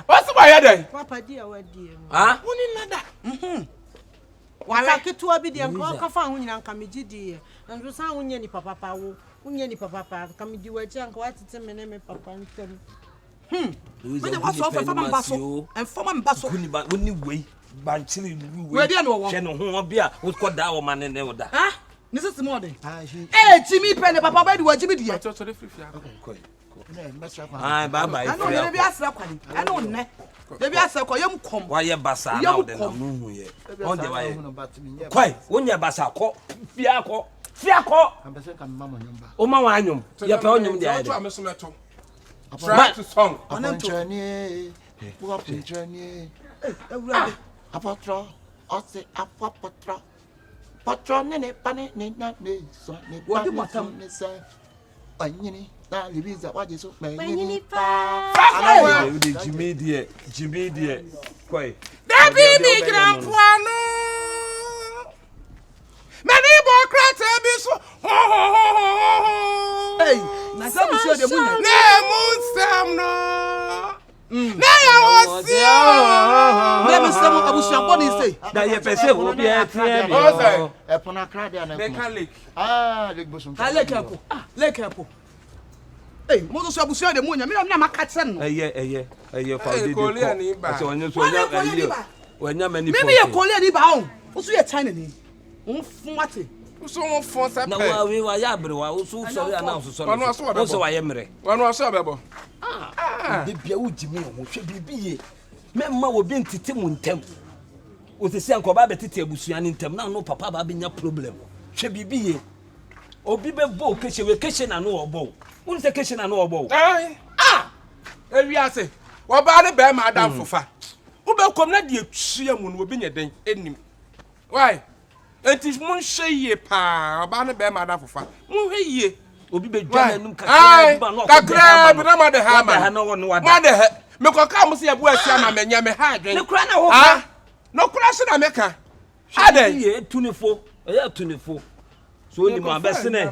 What's my head? Papa dia wadi. Ah? Woni nada. Wala ketua bi dia ka fa ho nyina nka megidi. Nso san ho nya ni papa wo. Unye ni papa ka medi wachi anka watete me ne me papa ntem. Me de waso fa fama mbaso. En fama mbaso. Kuni ba woni we. Ba nchiri we. We dia no wo. Hwe no ho bia wo ko da wo mane ne wo da. Ah? Ni se small dey. Jimmy pen papa ba di wa Jimmy dey. So dey free Koi. Ne mesra kwa. Ah, bye. Ano ne bi asra kwa ni. Ano ne. De bi asra kwa yem kom. Wa ye basa na wo de na mu hu ye. On de wa ye. Koi, wonya basa ko. Fiako. Ambese kan mama nyumba. O ma wa anyum. Ye pe onyum de aye. So am so meto. Try to song. Aponchani. Buga ponchani. Ewurade. Apotro. Ose apopotro. Potro ne pane ne na ne so ne pa ne se. Anyini na Louisa waje so menyini pa. We de Jimmy die. Koi. Dabi mi grandpano. Many Bokrate be so. Hey, na some show de munya. Ne munsam no. Na ya wosia. Me me sem abusua boni say. Da ye pese wo bi etie mi. E pona krade na. They can lick. Ah, leg bosom. Leke apo. Hey, mo so abusua de munya. Me na maka kyen no. Eye fa de ko le ani ba. So onye so onya wanya mani po. Me ye kole ni ba ho. Wo so ye China ni. Wo fumate. So won fon sa pe. Na wa ya brewa wo so sorry ana so sorry. Wo so wa ye mre. Wanu aso bebo. De bia wo jimi wo hwe bibiye. Memma wo bi ntete mu ntem. Wo se se anko ba betete abusua ni ntem na no papa ba benya problem. Hwe bibiye. obi be bo keshe we keshe na no obo won se keshe na no obo ewiase wo ba ne be ma adam fofa wo be kom na de atwia mu no obi nye den enim why enti mun hweye pa ba ne be ma adam fofa mun hweye obi be dwa nanum kakra ba no kakra bi na ma de ha ma de ha me koka mo se ya bu asia ma menya me ha adwen ne kura na ho fa no kura se na meka ade ye tunifo so ni mo abesene